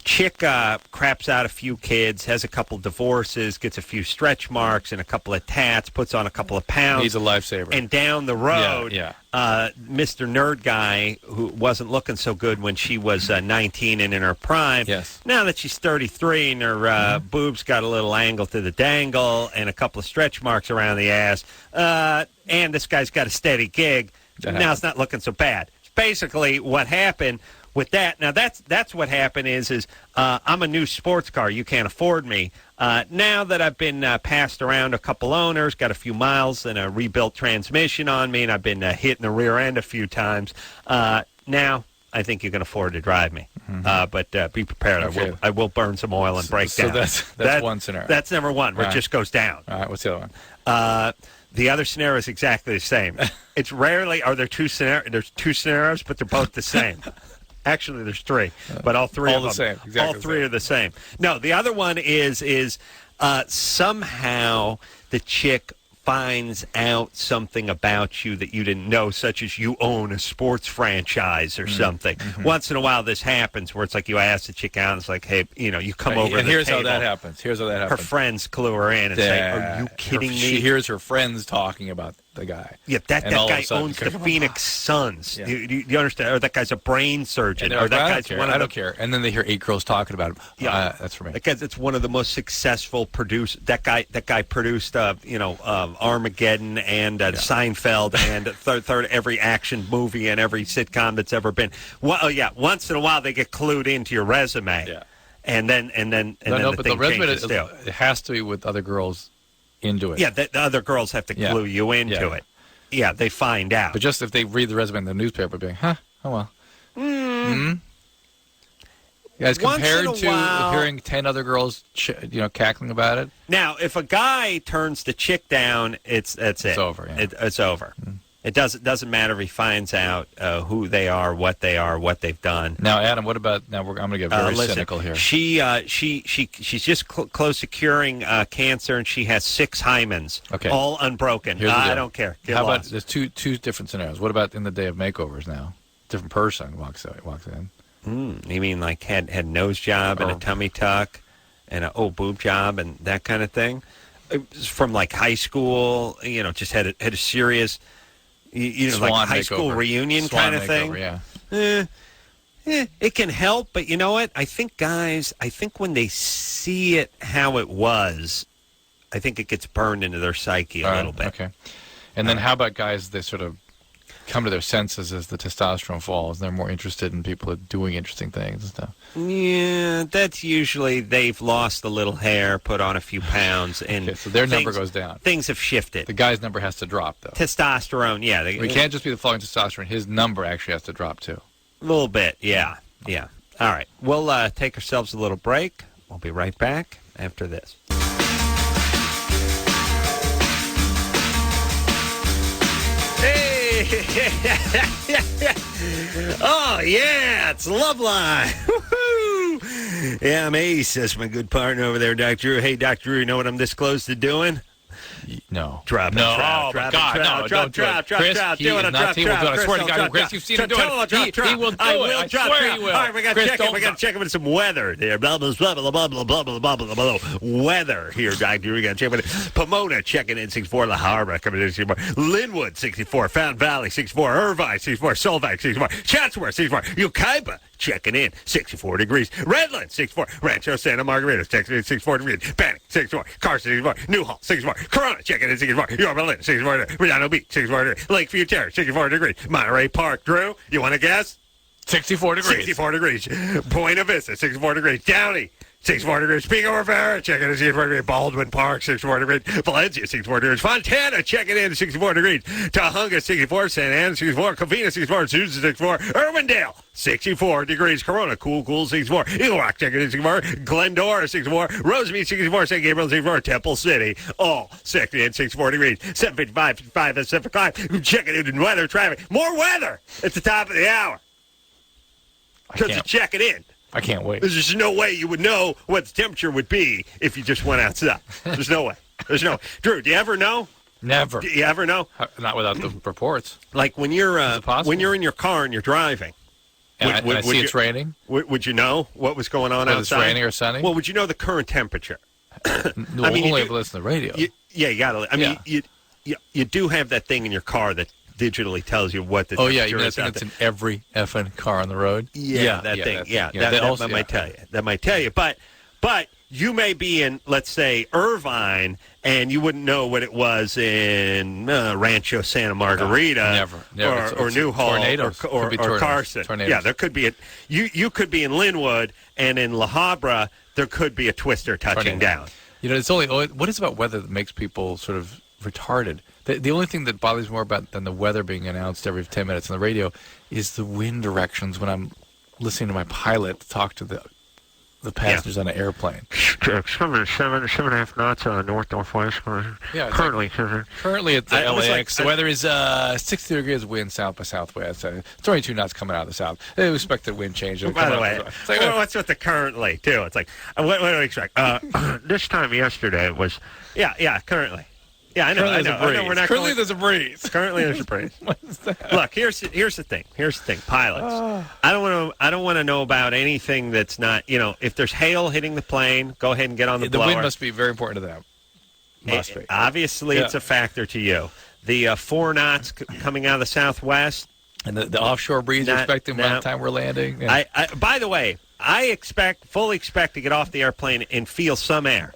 Chick craps out a few kids, has a couple divorces, gets a few stretch marks and a couple of tats, puts on a couple of pounds. He's a lifesaver. And down the road, Mr. Nerd Guy, who wasn't looking so good when she was 19 and in her prime, now that she's 33 and her boobs got a little angle to the dangle and a couple of stretch marks around the ass, and this guy's got a steady gig, now it's not looking so bad. It's basically what happened with that. Now, that's what happened is I'm a new sports car. You can't afford me. Now that I've been passed around a couple owners, got a few miles and a rebuilt transmission on me, and I've been hit in the rear end a few times, now I think you can afford to drive me. But be prepared. Okay. I will burn some oil and break down. So that's one scenario. That's number one, where it just goes down. All right, what's the other one? The other scenario is exactly the same. It's rarely are there two scenarios. There's two scenarios, but they're both the same. Actually, there's three, but all three of them, same. Exactly all three are the same. No, the other one is somehow the chick finds out something about you that you didn't know, such as you own a sports franchise or something. Once in a while, this happens where it's like you ask the chick out, and it's like, hey, you come over. And to here's the table. how that happens. Her friends clue her in and say, "Are you kidding me?" She hears her friends talking about the guy. Yeah, that guy owns the Phoenix Suns. Yeah. You understand? Or that guy's a brain surgeon. Or Like, that I guy's don't care. one of I don't care. And then they hear 8 girls talking about him. Yeah, that's for me. Because it's one of the most successful produced. That guy produced, Armageddon and Seinfeld and third every action movie and every sitcom that's ever been. Well, once in a while they get clued into your resume. Yeah. And then But the resume it has to be with other girls into it. Yeah, the other girls have to clue you into it. Yeah, they find out. But just if they read the resume in the newspaper, being, oh well. As compared to hearing 10 other girls, cackling about it. Now, if a guy turns the chick down, that's it. It's over. Yeah. It's over. It doesn't matter if he finds out who they are, what they've done. Now, Adam, what about now? I'm going to get very cynical here. She's just close to curing cancer, and she has 6 hymens, all unbroken. I don't care. How about there's two different scenarios? What about in the day of makeovers now? Different person walks in. You mean like had nose job and a tummy tuck, and a boob job and that kind of thing? From like high school, just had a serious. Like high school reunion kind of thing. It can help, but you know what? I think guys, when they see it how it was, I think it gets burned into their psyche a little bit. Okay. And then how about guys that sort of come to their senses as the testosterone falls, and they're more interested in people doing interesting things and stuff. Yeah, that's usually they've lost a little hair, put on a few pounds, and okay, so their number goes down. Things have shifted. The guy's number has to drop, though. Testosterone, yeah. We can't just be the following testosterone. His number actually has to drop, too. A little bit, yeah. All right, we'll take ourselves a little break. We'll be right back after this. Hey! Oh, yeah, it's Loveline. Yeah, I'm Ace. That's my good partner over there, Dr. Drew. Hey, Dr. Drew, you know what I'm this close to doing? No. Drop. Chris, he is not able to do it. I swear to God, Chris, you've seen him do it. He will do it. I swear he will. All right, we got to check it with some weather there. Blah, blah, blah, blah, blah, blah, blah, blah, blah, blah. Weather here, Doctor. We got to check with it. Pomona checking in 64. La Habra coming in 64. Linwood 64. Fountain Valley 64. Irvine 64. Solvac 64. Chatsworth 64. Ukaiba checking in 64 degrees. Redland 64. Rancho Santa Margarita checking in 64 degrees. Bannock 64. Carson 64. Newhall 64. Corona checking in 64. Yorba Linda 64 degrees. Redondo Beach 64 degrees. Lakeview Terrace 64 degrees. Monterey Park. Drew, you want to guess? 64 degrees. 64 degrees. Buena Vista 64 degrees. Downey 64 degrees. Pico Rivera checking in 64 degrees. Baldwin Park 64 degrees. Valencia 64 degrees. Fontana checking in 64 degrees. Tahunga 64. Santa Ana 64. Covina 64. Susan 64. Irwindale 64 degrees. Corona cool 64. Eagle Rock checking in 64. Glendora 64. Rosemead 64. St. Gabriel 64. Temple City all checking in 64 degrees. 7:55, 55, and 7:05. Checking in weather traffic. More weather at the top of the hour. Because you check it in. I can't wait. There's just no way you would know what the temperature would be if you just went outside. There's no way. There's no way. Drew, do you ever know? Never. Do you ever know? Not without the reports. Like when you're in your car and you're driving. And I see it's raining. Would you know what was going on outside? It's raining or sunny? Well, would you know the current temperature? No, I mean, only if you listen to the radio. You got to. I mean, you do have that thing in your car that digitally tells you what the temperature is. Oh, yeah, it's in every effing car on the road? Yeah, that thing. That might tell you. That might tell you. But you may be in, let's say, Irvine, and you wouldn't know what it was in Rancho Santa Margarita or Newhall or Carson. Tornadoes. Yeah, there could be you could be in Linwood, and in La Habra, there could be a twister touching down. You know, it's only what is about weather that makes people sort of retarded? The only thing that bothers me more than the weather being announced every 10 minutes on the radio is the wind directions when I'm listening to my pilot talk to the passengers on an airplane. It's coming at 7.5 knots north-northwest. Yeah, currently at the LAX, the weather is 60 degrees wind south by southwest. It's 22 knots coming out of the south. They expect the wind change. By the way, what's with the currently, too? It's like, what do we expect? This time yesterday it was, currently. Yeah, I know. Currently, there's a breeze. Currently, there's a breeze. What is that? Look, here's the thing. Pilots. I don't want to know about anything that's not. If there's hail hitting the plane, go ahead and get on the blower. The wind must be very important to them. Must be. Obviously, it's a factor to you. The 4 knots coming out of the southwest, and the offshore breeze you're expecting by the time we're landing. Yeah. By the way, I fully expect to get off the airplane and feel some air.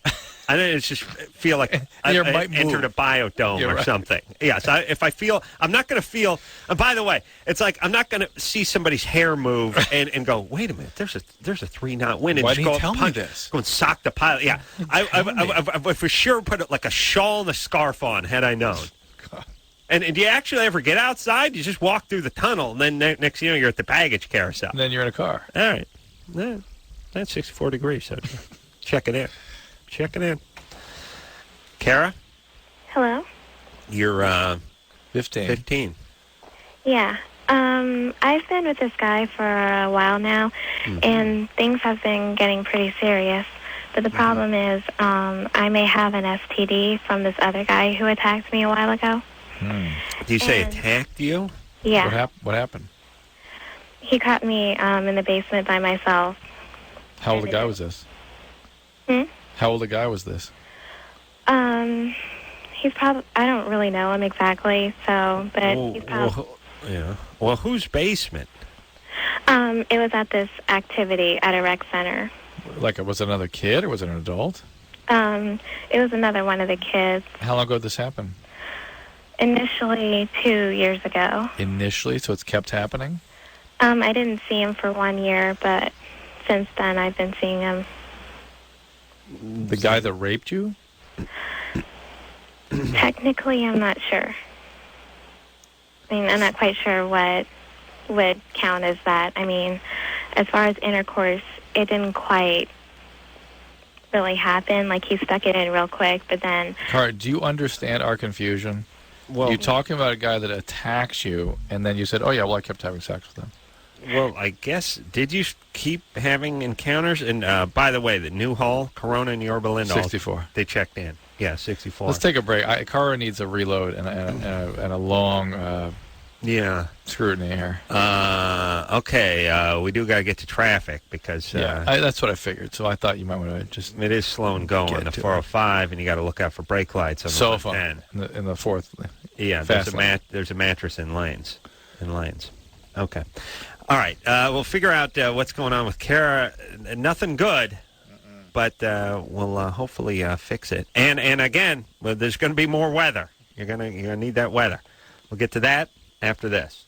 I don't just feel like I entered a biodome or something. Yeah, so if I feel, I'm not going to feel, and by the way, it's like I'm not going to see somebody's hair move and go, wait a minute, there's a 3-knot wind. And why just didn't go you tell me this? Go and sock the pilot. Yeah, I for sure put like a shawl and a scarf on had I known. And do you actually ever get outside? You just walk through the tunnel, and then next thing you know, you're at the baggage carousel. And then you're in a car. All right. Yeah, that's 64 degrees, so check it in. Checking in. Kara? Hello? You're 15. 15. Yeah. I've been with this guy for a while now, and things have been getting pretty serious. But the problem is I may have an STD from this other guy who attacked me a while ago. Did you say attacked you? Yeah. What happened? He caught me in the basement by myself. How old a guy was this? How old a guy was this? He's probably, I don't really know him exactly, but he's probably... Yeah. Well, whose basement? It was at this activity at a rec center. Like, was it another kid or was it an adult? It was another one of the kids. How long ago did this happen? Initially 2 years ago. Initially, so it's kept happening? I didn't see him for 1 year, but since then I've been seeing him. The guy that raped you? Technically, I'm not sure. I mean, I'm not quite sure what would count as that. I mean, as far as intercourse, it didn't quite really happen. Like, he stuck it in real quick, but then... Cara, do you understand our confusion? Well, you're talking about a guy that attacks you, and then you said, oh, yeah, well, I kept having sex with him. Well, I guess, did you keep having encounters? And by the way, the Newhall, Corona, and Yorba Linda, 64. They checked in. Yeah, 64. Let's take a break. Cara needs a reload and a long scrutiny here. Okay, we do got to get to traffic because... that's what I figured. So I thought you might want to just... It is slow and going, the 405, and you got to look out for brake lights on the 110. In the fourth. Yeah, there's a mattress in lanes. Okay. All right, we'll figure out what's going on with Kara. Nothing good, but we'll hopefully fix it. And again, there's going to be more weather. You're gonna need that weather. We'll get to that after this.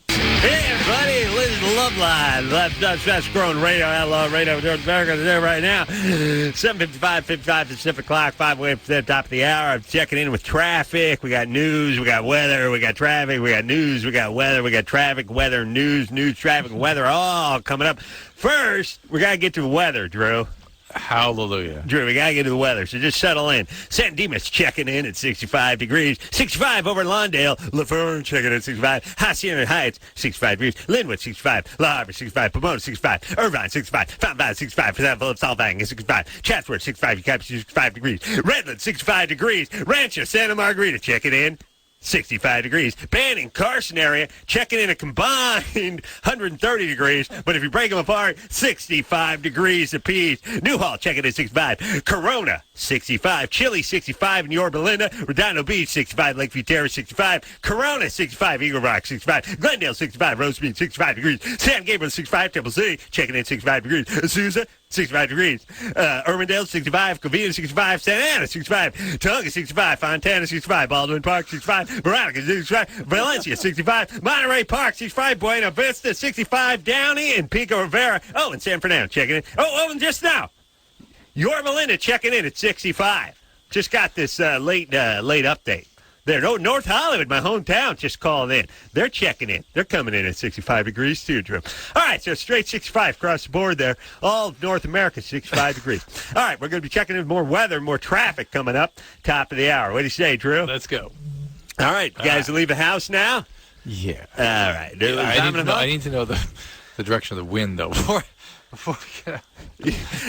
Hey, everybody, listen to Loveline. That's growing radio, outlaw radio, North America there right now. 7:55 Pacific clock, 5 away from the top of the hour. I'm checking in with traffic. We got news, we got weather, we got traffic, we got news, we got weather, we got traffic, weather, news, traffic, weather, all coming up. First, we got to get to the weather, Drew. Hallelujah. Drew, we got to get to the weather, so just settle in. San Dimas checking in at 65 degrees. 65 over Lawndale. Laverne checking in at 65. Hacienda Heights, 65 degrees. Linwood, 65. La Habra, 65. Pomona, 65. Irvine, 65. Fountain Valley, 65. Phillips, Salvang, 65. Chatsworth, 65. UCAP, 65 degrees. Redland, 65 degrees. Rancho, Santa Margarita checking in. 65 degrees. Banning, Carson area, checking in a combined 130 degrees. But if you break them apart, 65 degrees apiece. Newhall, checking in 65. Corona, 65. Chile, 65 in Yorba Linda. Redondo Beach, 65. Lakeview Terrace, 65. Corona, 65. Eagle Rock, 65. Glendale, 65. Rose Beach, 65 degrees. San Gabriel, 65. Temple City, checking in 65 degrees. Azusa, 65 degrees. Irwindale, 65. Covina, 65. Santa Ana, 65. Tonga, 65. Fontana, 65. Baldwin Park, 65. Veronica, 65. Valencia, 65. Monterey Park, 65. Buena Vista, 65. Downey and Pico Rivera. Oh, and San Fernando, checking in. Oh, and just now, Yorba Linda checking in at 65. Just got this late update. There, North Hollywood, my hometown, just called in. They're checking in. They're coming in at 65 degrees, too, Drew. All right, so straight 65 across the board there. All of North America, 65 degrees. All right, we're going to be checking in more weather, more traffic coming up, top of the hour. What do you say, Drew? Let's go. All right, you guys leave the house now? Yeah. All right. I need to know the direction of the wind, though, before we get out.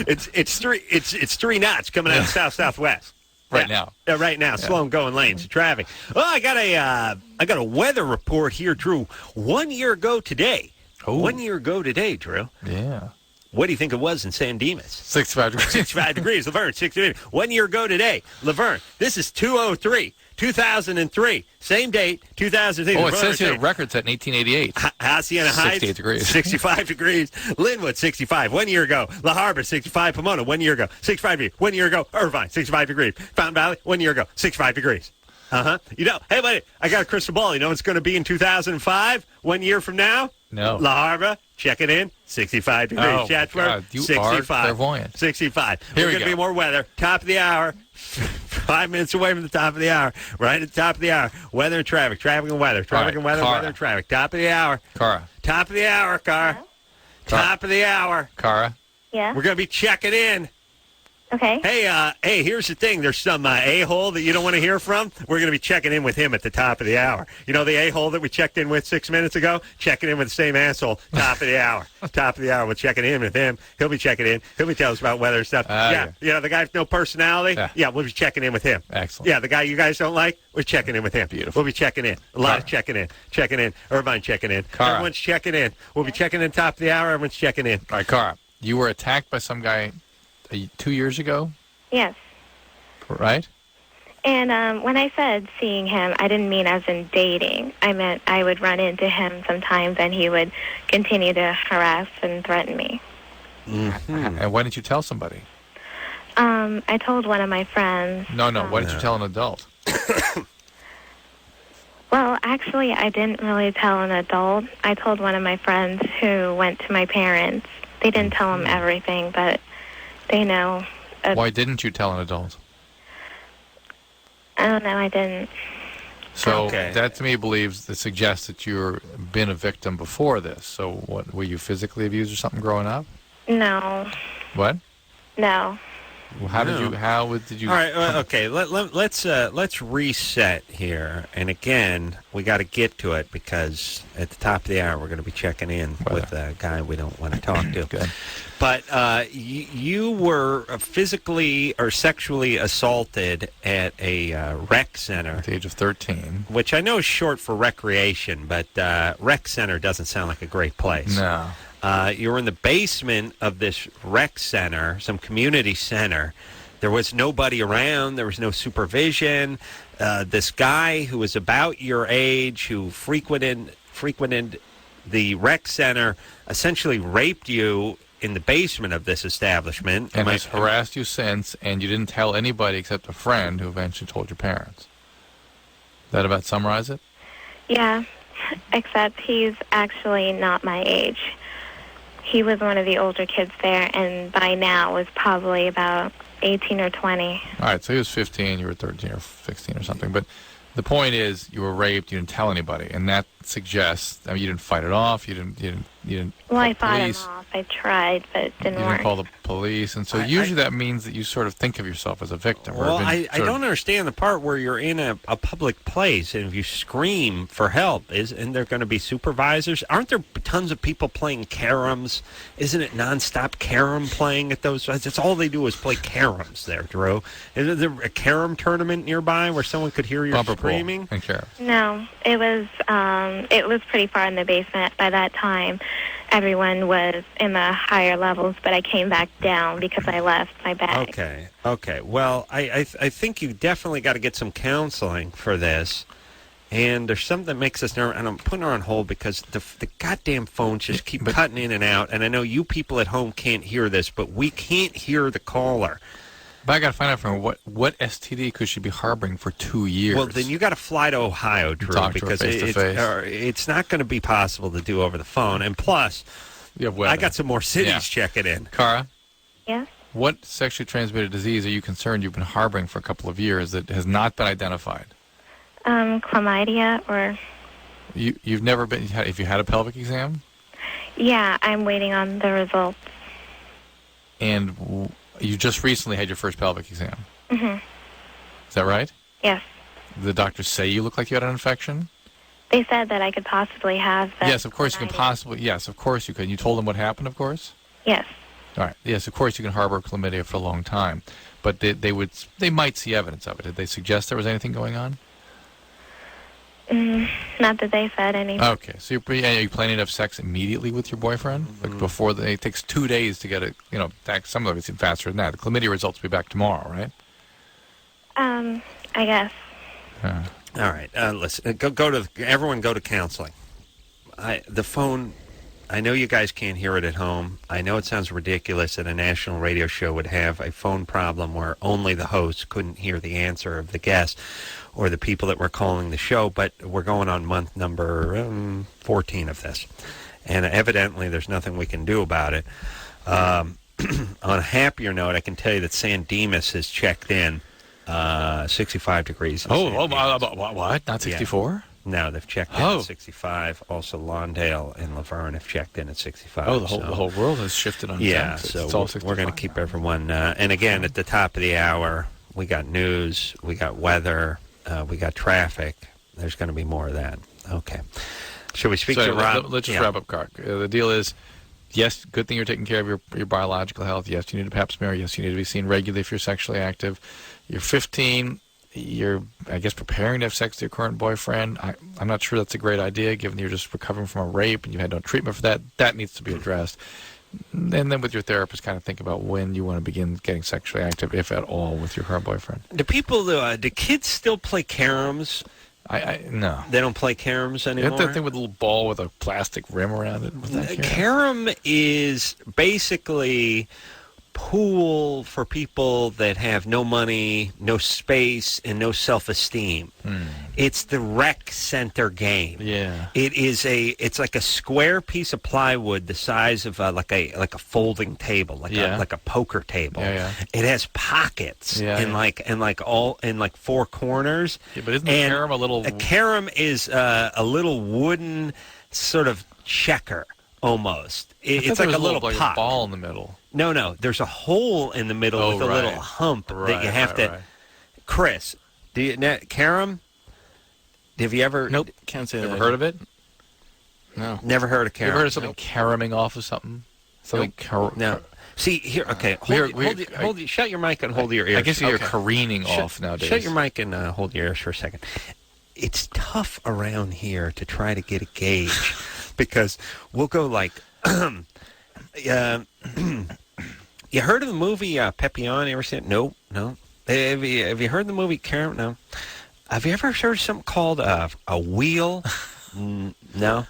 It's 3 knots coming out of southwest. Right now. Right now, slow and going lanes of traffic. Well, I got a weather report here, Drew. 1 year ago today. Oh. 1 year ago today, Drew. Yeah. What do you think it was in San Dimas? 65 degrees. 65 degrees. Laverne, 60. 1 year ago today. Laverne, this is 203. 2003. Same date, 2003. Oh, it says here the record set in 1888. Hacienda Heights, 68 degrees. 65 degrees. Linwood, 65. 1 year ago. La Habra, 65. Pomona, 1 year ago. 65 degrees. 1 year ago. Irvine, 65 degrees. Fountain Valley, 1 year ago. 65 degrees. You know, hey, buddy, I got a crystal ball. You know what's going to be in 2005, 1 year from now? No. La Habra, check it in, 65 degrees. Oh, Chatsworth, God, you 65. are clairvoyant. 65. Here We're we going to go. be more weather. Top of the hour. 5 minutes away from the top of the hour. Right at the top of the hour. Weather and traffic. Traffic and weather. Traffic and weather. Cara. Weather and traffic. Top of the hour. Cara. Top of the hour, Cara. Top of the hour. Cara. Yeah? We're going to be checking in. Okay. Hey, here's the thing. There's some a-hole that you don't want to hear from. We're going to be checking in with him at the top of the hour. You know the a-hole that we checked in with 6 minutes ago? Checking in with the same asshole. Top of the hour. Top of the hour. We're checking in with him. He'll be checking in. He'll be telling us about weather and stuff. Yeah. You know, the guy with no personality? Yeah. We'll be checking in with him. Excellent. Yeah, the guy you guys don't like? We're checking in with him. Beautiful. We'll be checking in. A lot of checking in. Checking in. Irvine checking in. Cara. Everyone's checking in. We'll be checking in top of the hour. Everyone's checking in. All right, Cara, you were attacked by some guy 2 years ago? Yes. Right? And when I said seeing him, I didn't mean as in dating. I meant I would run into him sometimes, and he would continue to harass and threaten me. Mm-hmm. And why didn't you tell somebody? I told one of my friends. No. Why didn't you tell an adult? Well, actually, I didn't really tell an adult. I told one of my friends who went to my parents. They didn't tell them everything, but they know. Why didn't you tell an adult? I don't know, I didn't. So that to me suggests that you've been a victim before this. So what, were you physically abused or something growing up? No. What? No. Well, how did you? All right, okay. Let's reset here. And again, we got to get to it because at the top of the hour we're going to be checking in with a guy we don't want to talk to. Good. But you were physically or sexually assaulted at a rec center at the age of 13, which I know is short for recreation, but rec center doesn't sound like a great place. No. You were in the basement of this rec center, some community center. There was nobody around. There was no supervision. This guy who was about your age, who frequented the rec center, essentially raped you in the basement of this establishment. And has harassed you since, and you didn't tell anybody except a friend who eventually told your parents. That about summarize it? Yeah, except he's actually not my age. He was one of the older kids there, and by now was probably about 18 or 20. All right, so he was 15, you were 13 or 16 or something. But the point is, you were raped, you didn't tell anybody, and that suggests, I mean, you didn't fight it off, you didn't well, I call fought the him police. off. I tried, but it didn't You work. didn't call the police, and so usually that means that you sort of think of yourself as a victim. Well, I don't understand the part where you're in a public place, and if you scream for help, isn't there going to be supervisors? Aren't there tons of people playing caroms? Isn't it nonstop carom playing at those? That's all they do is play caroms there, Drew. Is there a carom tournament nearby where someone could hear you screaming? And caroms. No, it was pretty far in the basement by that time. Everyone was in the higher levels, but I came back down because I left my bag. Okay. Well, I think you definitely got to get some counseling for this. And there's something that makes us nervous, and I'm putting her on hold because the goddamn phones just keep cutting in and out. And I know you people at home can't hear this, but we can't hear the caller. But I got to find out from her what STD could she be harboring for 2 years. Well, then you got to fly to Ohio, Drew, because it's not going to be possible to do over the phone. And plus, I got some more cities checking in. Cara? Yes? What sexually transmitted disease are you concerned you've been harboring for a couple of years that has not been identified? Chlamydia or... You've never been... If you had a pelvic exam? Yeah, I'm waiting on the results. And... You just recently had your first pelvic exam. Mm-hmm. Is that right? Yes. Did the doctors say you looked like you had an infection? They said that I could possibly have that. Yes, of course you can possibly. Yes, of course you could. You told them what happened, of course? Yes. All right. Yes, of course you can harbor chlamydia for a long time. But they might see evidence of it. Did they suggest there was anything going on? Not that they said anything. Okay. So are you planning to have sex immediately with your boyfriend? Like before it takes 2 days to get it, some of it's faster than that. The chlamydia results will be back tomorrow, right? I guess. All right. Listen, everyone go to counseling. The phone, I know you guys can't hear it at home. I know it sounds ridiculous that a national radio show would have a phone problem where only the host couldn't hear the answer of the guest or the people that were calling the show, but we're going on month number 14 of this. And evidently there's nothing we can do about it. On a happier note, I can tell you that San Dimas has checked in 65 degrees. What? Not 64? Yeah. No, they've checked in at 65. Also, Lawndale and Laverne have checked in at 65. Oh, the whole world has shifted on. Yeah, so we're going to keep everyone. And again, at the top of the hour, we got news, we got weather, we got traffic. There's going to be more of that. Okay. Should we speak to Rob? Let's just wrap up, Clark. The deal is, yes, good thing you're taking care of your biological health. Yes, you need a pap smear. Yes, you need to be seen regularly if you're sexually active. You're 15. You're, I guess, preparing to have sex with your current boyfriend. I'm not sure that's a great idea, given you're just recovering from a rape and you had no treatment for that. That needs to be addressed. And then with your therapist, kind of think about when you want to begin getting sexually active, if at all, with your current boyfriend. Do kids still play caroms? No. They don't play caroms anymore? You have that thing with a little ball with a plastic rim around it? Was that carom is basically pool for people that have no money, no space, and no self-esteem. It's the rec center game. Yeah. It's like a square piece of plywood the size of like a folding table, like a poker table. Yeah. It has pockets in like four corners. Yeah, but isn't the carom a little? A carom is a little wooden sort of checker almost. It's like a little like puck. A ball in the middle. No. There's a hole in the middle with a little hump that you have to. Right. Chris, carom? Have you ever? Nope. Can't say that. Ever heard of it? No. Never heard of carom. You ever heard of something caroming off of something? Something No. See here. Okay. Hold. Shut your mic and hold your ears. I guess you're careening off nowadays. Shut your mic and hold your ears for a second. It's tough around here to try to get a gauge because we'll go like. You heard of the movie Papillon? You ever seen it? No. Have you heard of the movie Carom? No. Have you ever heard of something called a wheel? No.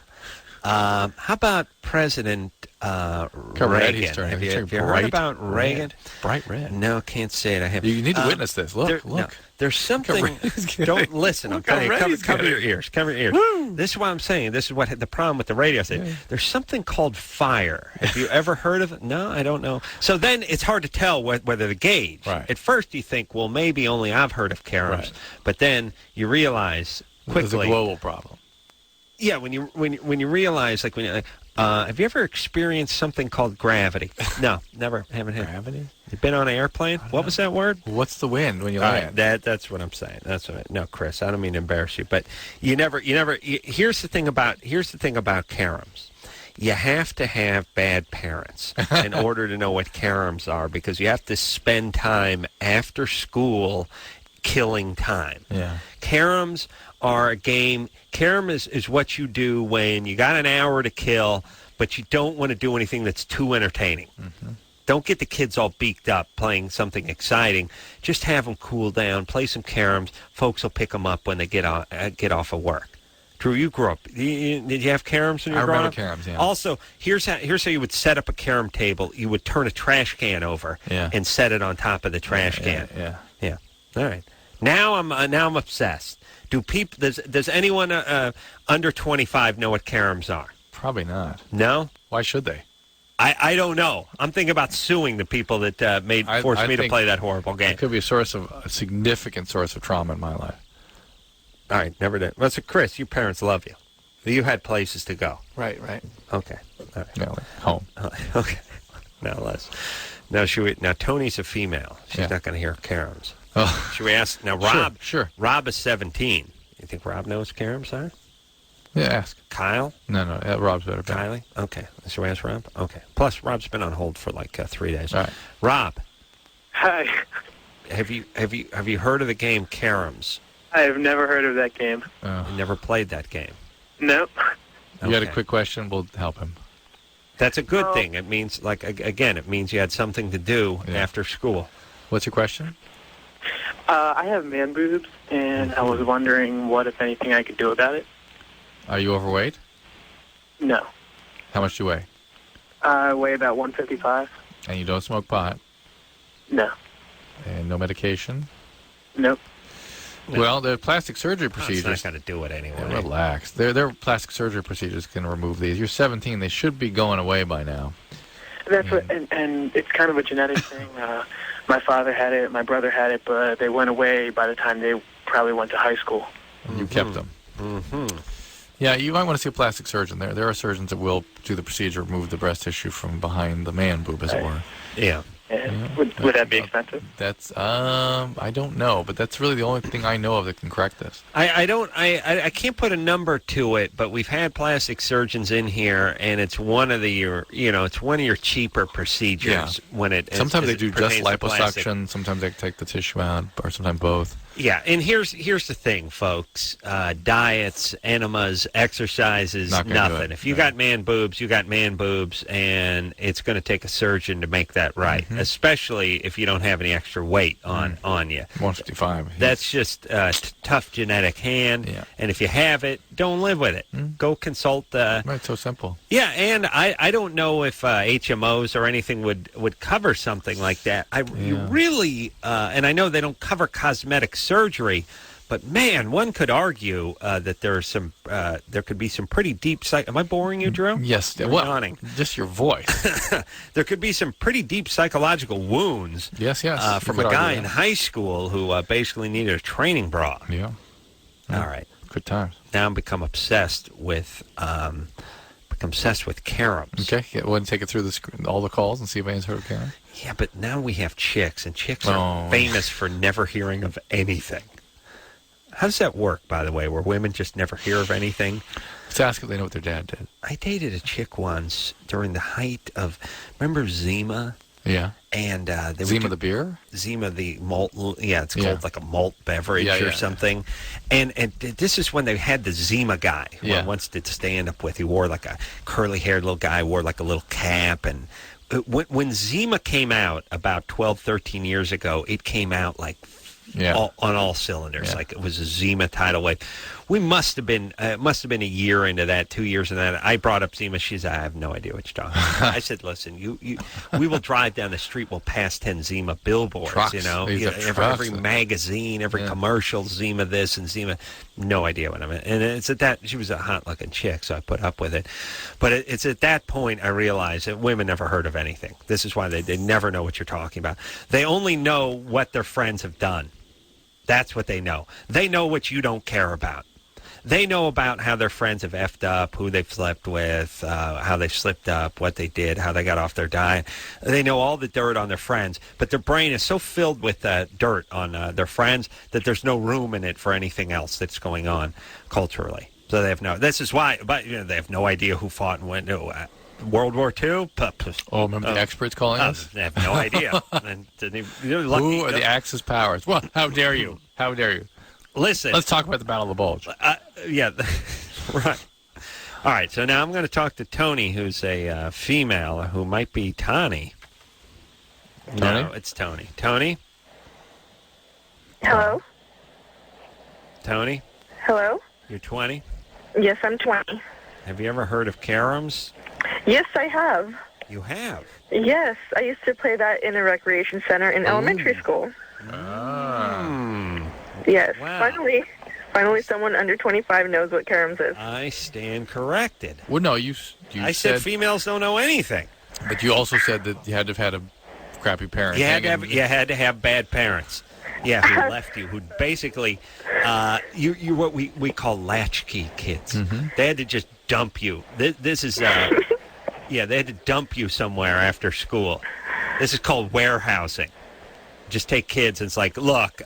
How about President Reagan? Have you heard about Reagan? Bright red. No, can't say it. I have. You need to witness this. Look. No, there's something. Don't listen. I'm telling you. Cover your ears. Cover your ears. Woo! This is what I'm saying. This is what the problem with the radio is. Yeah. There's something called fire. Have you ever heard of it? No, I don't know. So then it's hard to tell whether the gauge. Right. At first you think, well, maybe only I've heard of caroms, right. But then you realize quickly it's a global problem. Yeah, when you realize, like, have you ever experienced something called gravity? No, never. Haven't had gravity. You've been on an airplane? What was that word? What's the wind when you land? Right, that's what I'm saying. No, Chris, I don't mean to embarrass you, but you never. Here's the thing about caroms. You have to have bad parents in order to know what caroms are, because you have to spend time after school killing time. Yeah. Caroms are a game. Carom is what you do when you got an hour to kill, but you don't want to do anything that's too entertaining. Mm-hmm. Don't get the kids all beaked up playing something exciting. Just have them cool down, play some caroms. Folks will pick them up when they get off of work. Drew, you grew up. Did you have caroms when you grew up? I remember caroms, yeah. Also, here's how you would set up a carom table. You would turn a trash can over and set it on top of the trash can. Yeah. All right. Now I'm obsessed. Does anyone under 25 know what caroms are? Probably not. No? Why should they? I don't know. I'm thinking about suing the people that forced me to play that horrible game. It could be a significant source of trauma in my life. All right, never did. Well, so Chris, your parents love you. You had places to go. Right. Okay. All right. No, like home. Okay. Now less. Now Tony's a female. She's not going to hear caroms. Oh. Should we ask now? Rob. Sure. Rob is 17. You think Rob knows what caroms are? Yeah, ask. Kyle? No, Rob's better. Kylie? Okay. Should we ask Rob? Okay. Plus, Rob's been on hold for like 3 days. All right. Rob. Hi. Have you heard of the game caroms? I have never heard of that game. You never played that game? Nope. You got a quick question? We'll help him. That's a good thing. It means, it means you had something to do after school. What's your question? I have man boobs, and I was wondering what, if anything, I could do about it. Are you overweight? No. How much do you weigh? I weigh about 155. And you don't smoke pot? No. And no medication? Nope. No. Well, the plastic surgery procedures... It's not going to do it anyway. Yeah, relax. Their plastic surgery procedures can remove these. You're 17. They should be going away by now. That's what, and it's kind of a genetic thing. My father had it, my brother had it, but they went away by the time they probably went to high school. You kept them. Mm-hmm. Yeah, you might want to see a plastic surgeon. There are surgeons that will do the procedure, remove the breast tissue from behind the man boob, as it were. Yeah. Would that be expensive? That's I don't know, but that's really the only thing I know of that can correct this. I can't put a number to it, but we've had plastic surgeons in here, and it's one of your cheaper procedures. Yeah. Sometimes they do just liposuction, sometimes they take the tissue out, or sometimes both. Yeah, and here's the thing, folks. Diets, enemas, exercises, nothing. If you got man boobs, you got man boobs, and it's going to take a surgeon to make that right. Mm-hmm. especially if you don't have any extra weight on you. 155. That's just a tough genetic hand, and if you have it, don't live with it. Go consult. It's so simple. Yeah, and I don't know if HMOs or anything would cover something like that. You really, and I know they don't cover cosmetic surgery, but man, one could argue that there could be some pretty deep. Am I boring you, Drew? Yes. You're yawning. Just your voice. There could be some pretty deep psychological wounds. Yes. From a guy in high school who basically needed a training bra. Yeah. All right. Good times. Now I'm become obsessed with caroms. Okay. Yeah, we'll take it through all the calls and see if anyone's heard of carom. Yeah, but now we have chicks, and chicks are famous for never hearing of anything. How does that work, by the way, where women just never hear of anything? Let's ask if they know what their dad did. I dated a chick once during the height of, remember Zima? Yeah. And Zima the beer? Zima the malt, it's called like a malt beverage or something. And this is when they had the Zima guy who I once did stand-up with. He wore like a curly-haired little guy, wore like a little cap. And when Zima came out about 12, 13 years ago, it came out like on all cylinders. Like it was a Zima tidal wave. We must have been a year into that, 2 years into that. I brought up Zima. She said, I have no idea what you're talking about. I said, listen, we will drive down the street, we'll pass 10 Zima billboards, trucks. Every magazine, every commercial, Zima this and Zima, no idea what I meant. And it's at that, she was a hot-looking chick, so I put up with it. But it's at that point I realized that women never heard of anything. This is why they never know what you're talking about. They only know what their friends have done. That's what they know. They know what you don't care about. They know about how their friends have effed up, who they've slept with, how they've slipped up, what they did, how they got off their diet. They know all the dirt on their friends, but their brain is so filled with dirt on their friends that there's no room in it for anything else that's going on culturally. So they have this is why, but they have no idea who fought and went to World War II. Remember the experts calling us? They have no idea. Who are the Axis powers? Well, how dare you? How dare you? Listen. Let's talk about the Battle of the Bulge. Right. All right, so now I'm going to talk to Tony, who's a female who might be Tani. No, it's Tony. Tony? Hello? Tony? Hello? You're 20? Yes, I'm 20. Have you ever heard of caroms? Yes, I have. You have? Yes, I used to play that in a recreation center in elementary school. Yes, wow. Finally someone under 25 knows what caroms is. I stand corrected. Well, no, I said females don't know anything. But you also said that you had to have had a crappy parent. You had to have bad parents. Yeah, who left you, who basically, you're what we call latchkey kids. Mm-hmm. They had to just dump you. This is, they had to dump you somewhere after school. This is called warehousing. Just take kids and it's like, look,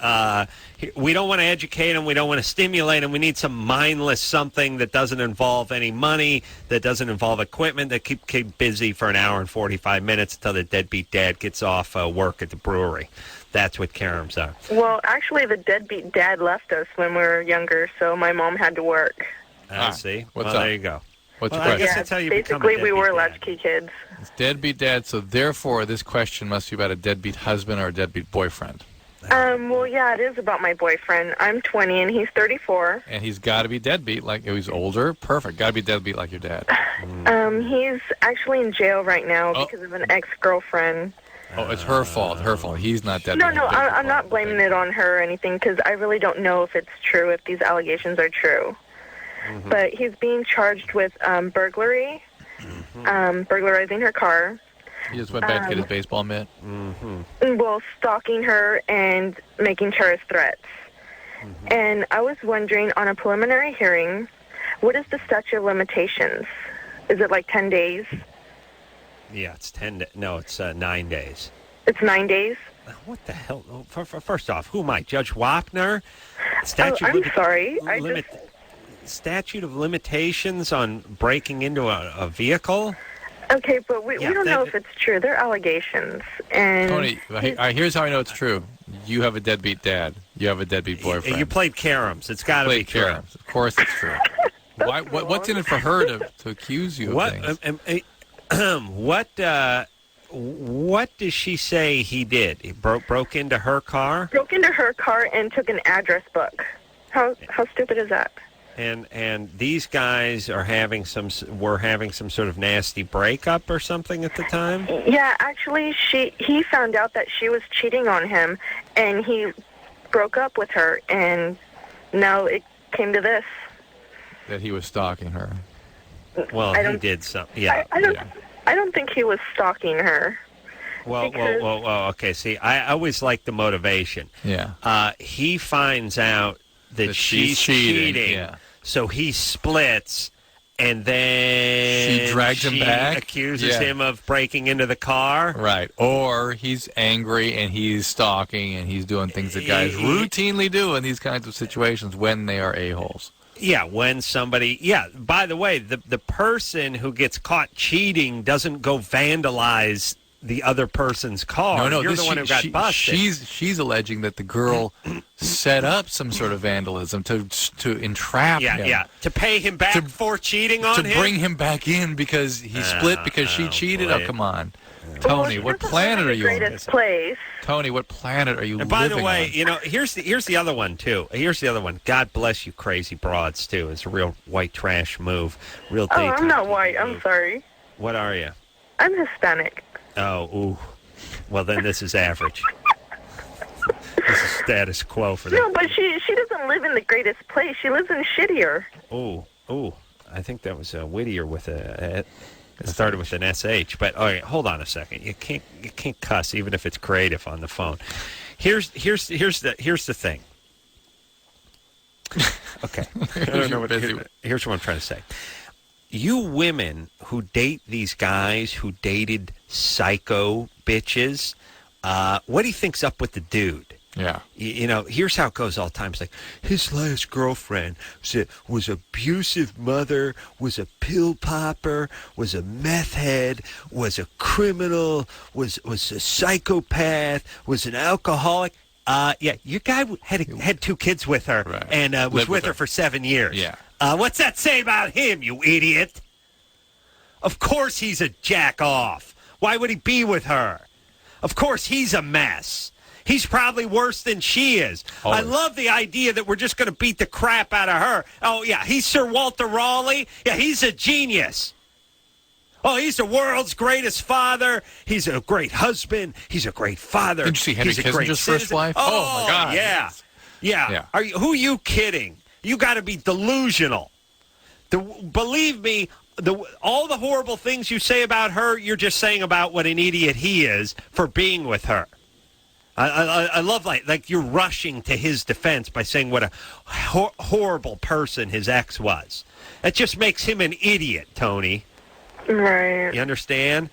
we don't want to educate them, we don't want to stimulate them, we need some mindless something that doesn't involve any money, that doesn't involve equipment, that keep busy for an hour and 45 minutes until the deadbeat dad gets off work at the brewery. That's what caroms are. Well, actually, the deadbeat dad left us when we were younger, so my mom had to work. I see. There you go. What's your question? I guess that's how you basically, we were dad. latchkey kids. It's deadbeat dad, so therefore this question must be about a deadbeat husband or a deadbeat boyfriend. Well, yeah, it is about my boyfriend. I'm 20 and he's 34. And he's got to be deadbeat, like he's older. Perfect. Got to be deadbeat like your dad. He's actually in jail right now because of an ex-girlfriend. Oh, it's her fault. Her fault. He's not deadbeat. No, I'm not blaming it on her or anything because I really don't know if it's true, if these allegations are true. Mm-hmm. But he's being charged with burglary, burglarizing her car. He just went back to get his baseball mitt? Mm-hmm. Well, stalking her and making terrorist threats. Mm-hmm. And I was wondering, on a preliminary hearing, what is the statute of limitations? Is it like 10 days? Yeah, it's 10 No, it's 9 days. It's 9 days? What the hell? First off, who am I? Judge Wapner? I'm sorry. Statute of limitations on breaking into a vehicle? Okay, but we don't know if it's true. They're allegations. And Tony, here's how I know it's true. You have a deadbeat dad. You have a deadbeat boyfriend. You played caroms. It's got to be true. Caroms. Of course it's true. What's in it for her to accuse you of things? what does she say he did? He broke into her car? Broke into her car and took an address book. How stupid is that? And these guys were having some sort of nasty breakup or something at the time? Yeah, actually, he found out that she was cheating on him, and he broke up with her, and now it came to this. That he was stalking her. Well, he did something. Yeah. I don't think he was stalking her. Well, okay. See, I always like the motivation. Yeah. He finds out that she's cheating. Yeah. So he splits, and then she drags him back, accuses him of breaking into the car. Right. Or he's angry and he's stalking and he's doing things that guys routinely do in these kinds of situations when they are a-holes. Yeah, when somebody... Yeah, by the way, the person who gets caught cheating doesn't go vandalize the other person's car. No, You're the one who got busted. She's alleging that the girl set up some sort of vandalism to entrap him. Yeah, to pay him back for cheating on him? To bring him back in because he split because she cheated? Boy. Oh, come on. Tony, what planet are you on? Greatest place. Tony, what planet are you living on? And by the way, here's the other one, too. Here's the other one. God bless you crazy broads, too. It's a real white trash move. Real daytime. I'm not white. I'm sorry. What are you? I'm Hispanic. Oh, ooh. Well, then this is average. This is status quo for that. No, but she doesn't live in the greatest place. She lives in shittier. Ooh. I think that was Whittier with a... It started with an SH, but all right, hold on a second. You can't cuss even if it's creative on the phone. Here's the thing. Okay, I don't know what. Here's what I'm trying to say. You women who date these guys who dated psycho bitches, what do you think's up with the dude? Yeah. Here's how it goes all the time. It's like, his last girlfriend was abusive mother, was a pill popper, was a meth head, was a criminal, was a psychopath, was an alcoholic. Your guy had 2 kids with her, right, and was with her for 7 years. Yeah. What's that say about him, you idiot? Of course he's a jack-off. Why would he be with her? Of course he's a mess. He's probably worse than she is. Always. I love the idea that we're just going to beat the crap out of her. Oh, yeah, he's Sir Walter Raleigh. Yeah, he's a genius. Oh, he's the world's greatest father. He's a great husband. He's a great father. Did you see Henry Kissinger's first wife? Oh, my God. Yeah. Who are you kidding? You got to be delusional. Believe me, all the horrible things you say about her, you're just saying about what an idiot he is for being with her. I love like you're rushing to his defense by saying what a horrible person his ex was. That just makes him an idiot, Tony. Right. You understand?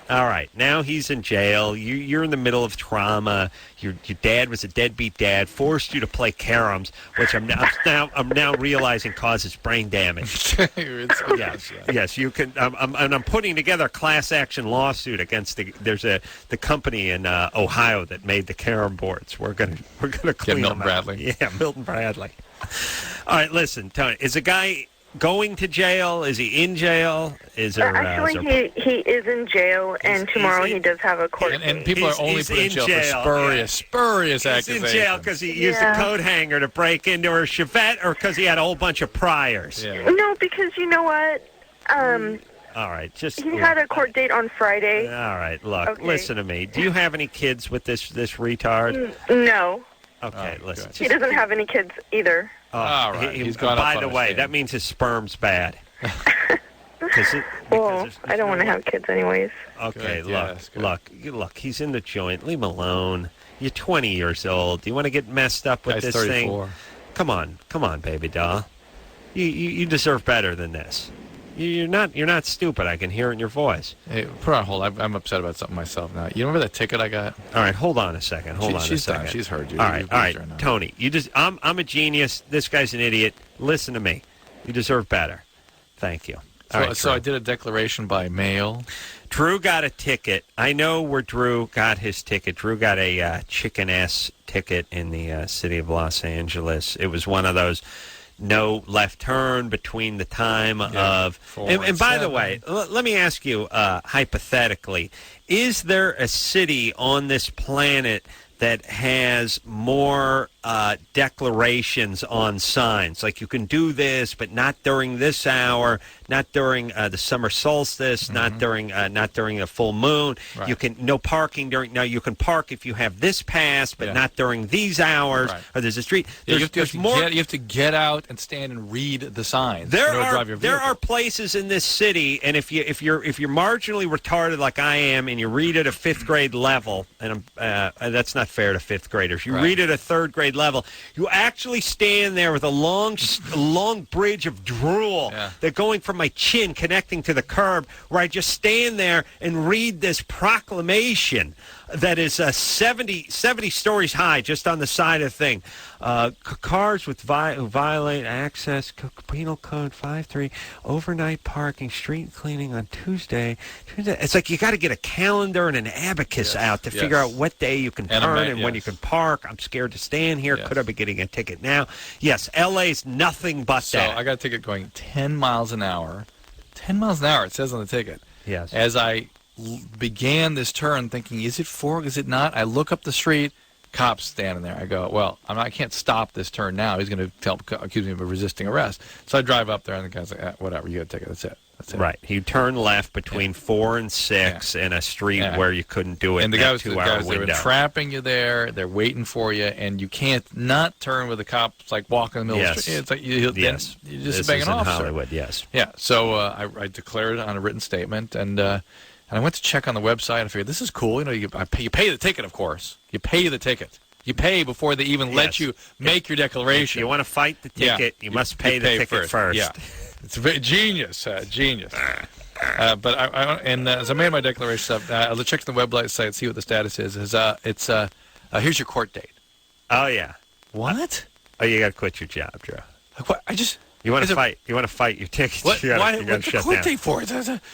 All right. Now he's in jail. You're in the middle of trauma. Your dad was a deadbeat dad. Forced you to play caroms, which I'm now realizing causes brain damage. Yes. You can. I'm putting together a class action lawsuit against the company in Ohio that made the carom boards. We're gonna clean Milton them Bradley. out. Yeah, Milton Bradley. All right. Listen, Tony. Is a guy going to jail? Is he in jail? Is there? Actually, he is in jail, and tomorrow he does have a court date. And people are only put in jail for spurious accusations. He's in jail because he used a coat hanger to break into her Chevette, or because he had a whole bunch of priors. Yeah. No, because you know what? All right, he had a court date on Friday. All right, look, listen to me. Do you have any kids with this retard? No. Okay, listen. He doesn't have any kids either. All right. He's gone by the way, that means his sperm's bad. I don't want to have kids anyways. Okay, look. He's in the joint. Leave him alone. You're 20 years old. Do you want to get messed up with this 34. thing? Come on, baby doll. You deserve better than this. You're not stupid. I can hear it in your voice. Hey, put on hold. I'm upset about something myself now. You remember that ticket I got? All right, hold on a second. She's done. She's heard you. All right, Tony. I'm a genius. This guy's an idiot. Listen to me. You deserve better. Thank you. So I did a declaration by mail. Drew got a ticket. I know where Drew got his ticket. Drew got a chicken-ass ticket in the city of Los Angeles. It was one of those no left turn between the time of... And by the way, let me ask you, hypothetically, is there a city on this planet that has more declarations on signs? Like, you can do this, but not during this hour, not during the summer solstice, not during a full moon. Right. You can no parking during. Now you can park if you have this pass, but not during these hours. Right. Or there's a street. You have to get out and stand and read the signs. There are places in this city, and if you're marginally retarded like I am, and you read at a 5th grade level, and that's not fair to 5th graders. You read at a 3rd grade level. You actually stand there with a long bridge of drool that going from my chin connecting to the curb, where I just stand there and read this proclamation that is 70 stories high just on the side of the thing. Cars who violate access penal code 5.3, overnight parking, street cleaning on Tuesday. It's like you got to get a calendar and an abacus out to figure out what day you can turn and when you can park. I'm scared to stand here. Could I be getting a ticket now? Yes, LA's nothing but that. So I got a ticket going 10 miles an hour. 10 miles an hour, it says on the ticket. Yes. As I began this turn thinking, is it 4? Is it not? I look up the street, cops standing there. I go, well, I can't stop this turn now. He's going to accuse me of resisting arrest. So I drive up there, and the guy's like, whatever, you got a ticket. That's it. Right. You turn left between 4 and 6 in a street where you couldn't do it. And the guys, they're trapping you there. They're waiting for you, and you can't not turn with the cops like walking in the middle of the street. It's like you're just begging off. Hollywood, yes. Yeah. So I declared it on a written statement, and I went to check on the website. I figured, this is cool. You know, you pay the ticket, of course. You pay the ticket. You pay before they even let you make your declaration. If you want to fight the ticket, you must pay the ticket first. Yeah. It's genius. But as I made my declaration, I'll check the website, see what the status is. Here's your court date. Oh yeah. What? Oh, you got to quit your job, Joe. What? You want to fight? You want to fight your tickets? What? What's the court date for?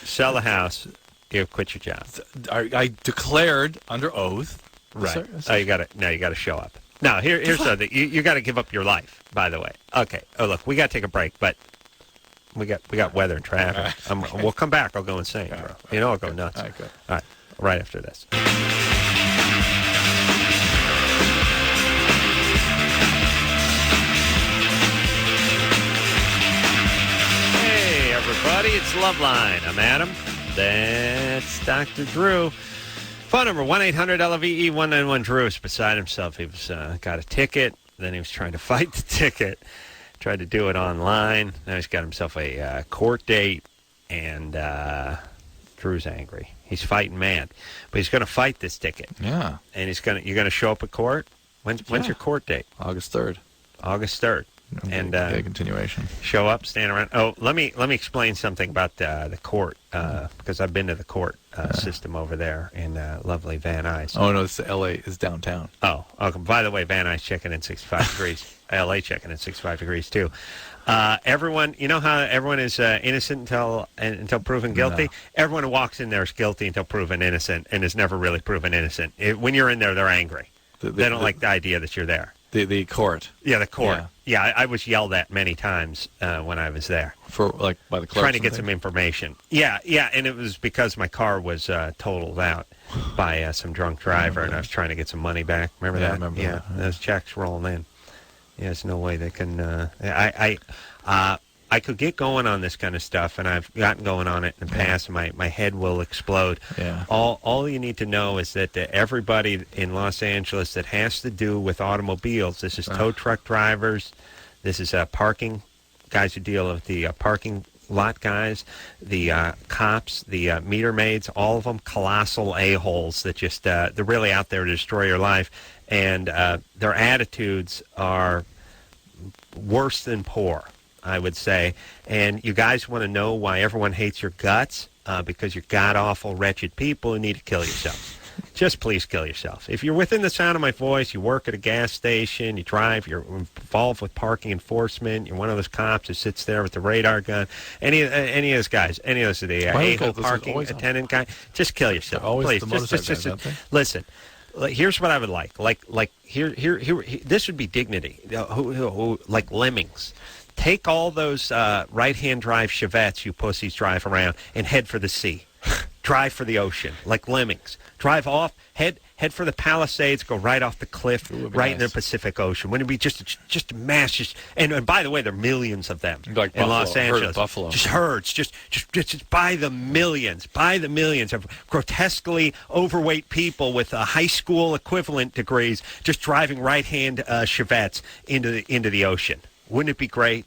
Sell the house. You quit your job. I declared under oath. Right. Oh, you got to show up. Now, here's something. You got to give up your life. By the way. Okay. Oh, look, we got to take a break, but. We got weather and traffic. We'll come back. I'll go insane, bro. You know, I'll go nuts. All right. Right after this. Hey, everybody. It's Loveline. I'm Adam. That's Dr. Drew. Phone number 1-800-LOVE-191. Drew's beside himself. He was got a ticket. Then he was trying to fight the ticket. Tried to do it online. Now he's got himself a court date, and Drew's angry. He's fighting mad, but he's going to fight this ticket. Yeah, and you're going to show up at court. When's your court date? August 3rd. August 3rd. And continuation. Show up, stand around. Oh, let me explain something about the court because I've been to the court system over there in lovely Van Nuys. Oh no, it's LA is downtown. Oh, okay. By the way, Van Nuys checking in 65 degrees. LA checking in 65 degrees too. Everyone, you know how everyone is innocent until proven guilty? No. Everyone who walks in there is guilty until proven innocent and is never really proven innocent. When you're in there, they're angry. They don't like the idea that you're there. The court. Yeah, the court. Yeah, I was yelled at many times when I was there. For by the clerks. Trying to get some information. Yeah, and it was because my car was totaled out by some drunk driver, and I was trying to get some money back. Remember that? I remember that. Those checks rolling in. Yeah, there's no way they can. I could get going on this kind of stuff, and I've gotten going on it in the past, and my head will explode. Yeah. All you need to know is that everybody in Los Angeles that has to do with automobiles, this is tow truck drivers, this is parking guys who deal with the parking lot guys, the cops, the meter maids, all of them colossal a-holes that just, they're really out there to destroy your life, and their attitudes are worse than poor, I would say. And you guys want to know why everyone hates your guts? Because you're god-awful, wretched people who need to kill yourself. Just please kill yourself. If you're within the sound of my voice, you work at a gas station, you drive, you're involved with parking enforcement, you're one of those cops who sits there with the radar gun, any of those guys, any of those, the a-hole parking attendant guy, just kill yourself. Please, just listen. Here's what I would like. Here, this would be dignity. Like lemmings. Take all those right-hand drive Chevettes you pussies drive around and head for the sea. Drive for the ocean, like lemmings. Drive off, head for the Palisades, go right off the cliff, right in the Pacific Ocean. Wouldn't it be just a mass? And by the way, there are millions of them like in Buffalo, Los Angeles. Buffalo. Just herds, just by the millions of grotesquely overweight people with high school equivalent degrees, just driving right-hand Chevettes into the ocean. Wouldn't it be great?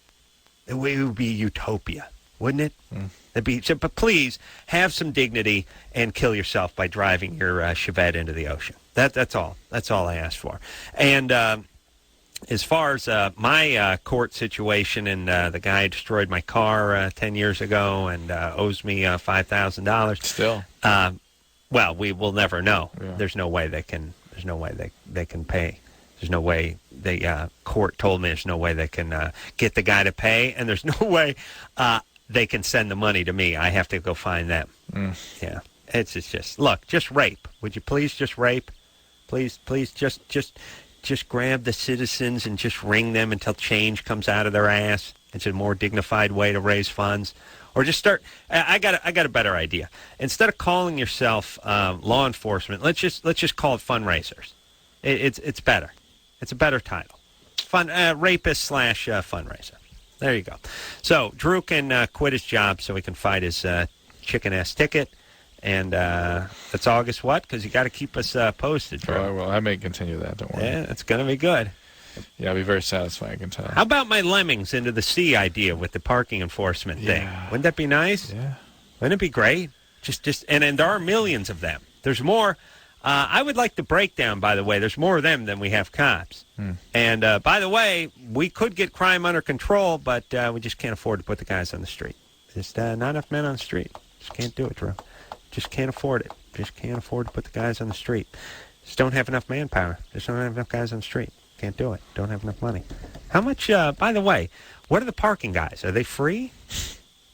It would be utopia, wouldn't it? But please have some dignity and kill yourself by driving your Chevette into the ocean. That's all. That's all I asked for. And as far as my court situation and the guy destroyed my car 10 years ago and owes me $5,000. Still. Well, we will never know. Yeah. There's no way they can. There's no way they can pay. There's no way the court told me there's no way they can get the guy to pay, and there's no way they can send the money to me. I have to go find them. Yeah, it's just look, just rape. Would you please just rape? Please, just grab the citizens and just ring them until change comes out of their ass. It's a more dignified way to raise funds. Or just start. I got a better idea. Instead of calling yourself law enforcement, let's just call it fundraisers. It's better. It's a better title. Rapist / fundraiser. There you go. So Drew can quit his job so he can fight his chicken-ass ticket. And that's August what? Because you got to keep us posted, Drew. Oh, well, I may continue that. Don't worry. Yeah, it's going to be good. Yeah, it'll be very satisfying, I can tell. How about my lemmings into the sea idea with the parking enforcement thing? Wouldn't that be nice? Yeah. Wouldn't it be great? And there are millions of them. There's more. I would like the breakdown, by the way. There's more of them than we have cops. And, by the way, we could get crime under control, but we just can't afford to put the guys on the street. Just not enough men on the street. Just can't do it, Drew. Just can't afford it. Just can't afford to put the guys on the street. Just don't have enough manpower. Just don't have enough guys on the street. Can't do it. Don't have enough money. How much, by the way, what are the parking guys? Are they free?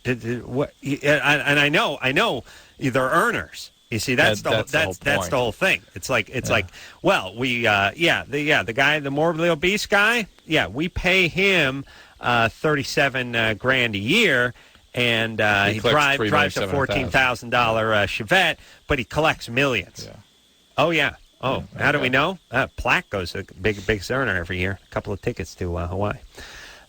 What? And I know they're earners. You see, that's the whole thing. It's like, well, we, the guy, the morbidly obese guy, we pay him $37,000 a year, and he drives a $14,000 Chevette, but he collects millions. Yeah. Oh yeah. Oh, how do we know? Plaque goes a big earner every year. A couple of tickets to Hawaii.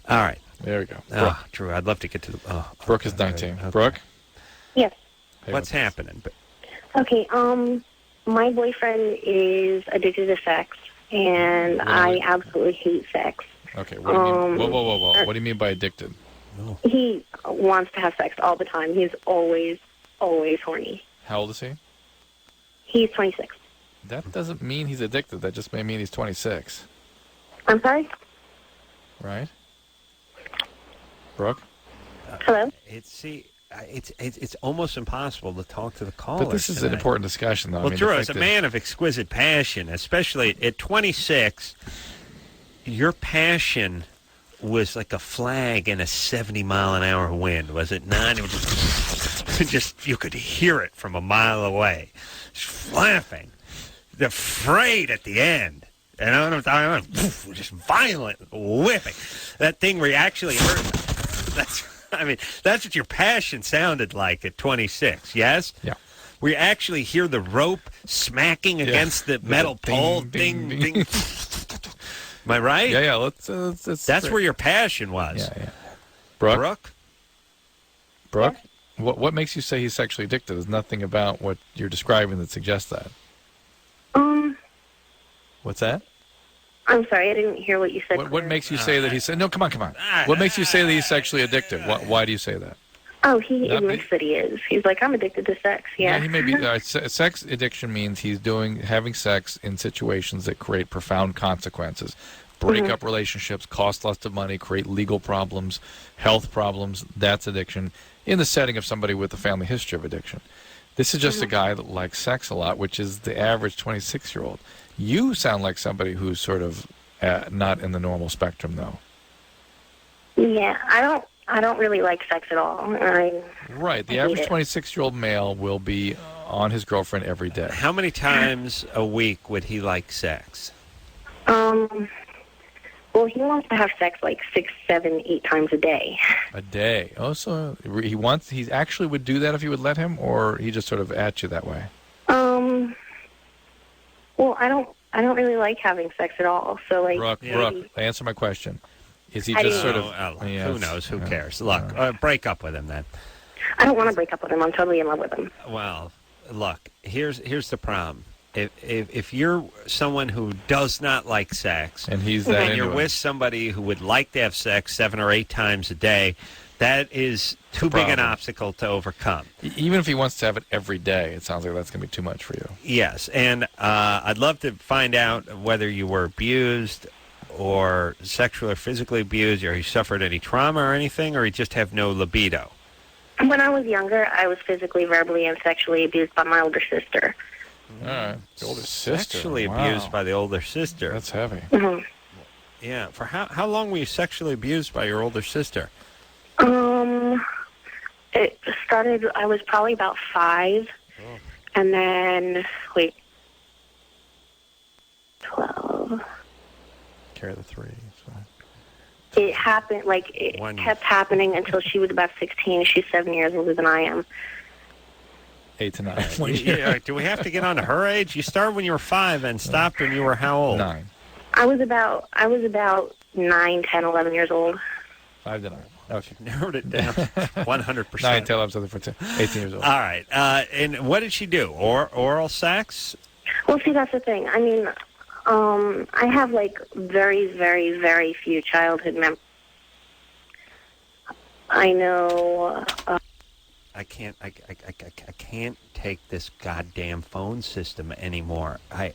All right. There we go. Oh, Drew, I'd love to get to the. Brooke is 19. Okay. Brooke. Yes. Hey, what's happening? Okay, my boyfriend is addicted to sex, and I absolutely hate sex. Okay, what do you mean? Whoa. What do you mean by addicted? He wants to have sex all the time. He's always horny. How old is he? He's 26. That doesn't mean he's addicted. That just may mean he's 26. I'm sorry? Right? Brooke? Hello? It's almost impossible to talk to the caller. But this is an important discussion, though. Well, Drew, as a man of exquisite passion, especially at 26, your passion was like a flag in a 70-mile-an-hour wind, was it not? It was just you could hear it from a mile away, just flapping, afraid at the end. And just violent whipping. That thing where you actually heard. That's what your passion sounded like at 26, yes? Yeah. We actually hear the rope smacking against the metal pole. Ding, ding. Am I right? Yeah. Let's That's where your passion was. Yeah. Brooke? What makes you say he's sexually addicted? There's nothing about what you're describing that suggests that. What's that? I'm sorry, I didn't hear what you said. What makes you say that he's... No, come on. What makes you say that he's sexually addicted? Why do you say that? Oh, he admits that he is. He's like, I'm addicted to sex, yeah. He may be... sex addiction means he's having sex in situations that create profound consequences. Break up relationships, cost lots of money, create legal problems, health problems. That's addiction in the setting of somebody with a family history of addiction. This is just a guy that likes sex a lot, which is the average 26-year-old. You sound like somebody who's sort of not in the normal spectrum, though. Yeah, I don't really like sex at all. Right. The average 26-year-old male will be on his girlfriend every day. How many times a week would he like sex? Well, Well, he wants to have sex like 6, 7, 8 times a day. A day. Oh, so he actually would do that if you would let him, or he just sort of at you that way? Well, I don't really like having sex at all. So like, Brooke, answer my question. Is he How do just you sort know? of? Who knows? Who cares? Look, break up with him then. I don't want to break up with him. I'm totally in love with him. Well, look, here's the problem. If you're someone who does not like sex, and you're with somebody who would like to have sex 7 or 8 times a day, that is too big an obstacle to overcome. Even if he wants to have it every day, it sounds like that's going to be too much for you. Yes, and I'd love to find out whether you were abused or sexually or physically abused, or you suffered any trauma or anything, or you just have no libido. When I was younger, I was physically, verbally, and sexually abused by my older sister. All right. The older sister. Sexually abused by the older sister. That's heavy. Mm-hmm. Yeah. For how long were you sexually abused by your older sister? It started, I was probably about 5. Oh. And then, 12. Carry the 3. So. It happened, kept happening until she was about 16. She's 7 years older than I am. 8 to 9. Do we have to get on to her age? You started when you were 5 and stopped when you were how old? 9. I was about 9, 10, 11 years old. 5 to 9. Okay. Narrowed it down 100%. 9 till I'm something for 18 years old. All right. And what did she do? Oral sex? Well, see, that's the thing. I mean, I have very, very, very few childhood memories. I know. I can't take this goddamn phone system anymore. I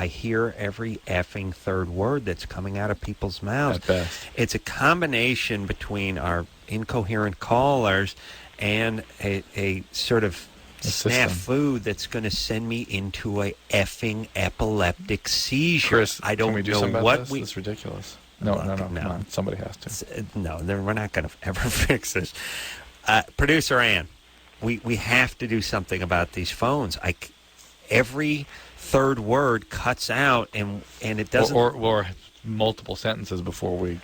hear every effing third word that's coming out of people's mouths. At best. It's a combination between our incoherent callers and a sort of snafu that's going to send me into a effing epileptic seizure. Chris, I don't can we do know something what about this? It's ridiculous. No. Come on. Somebody has to. No, we're not going to ever fix this. Producer Ann, we have to do something about these phones. Every third word cuts out, and it doesn't. Or multiple sentences before we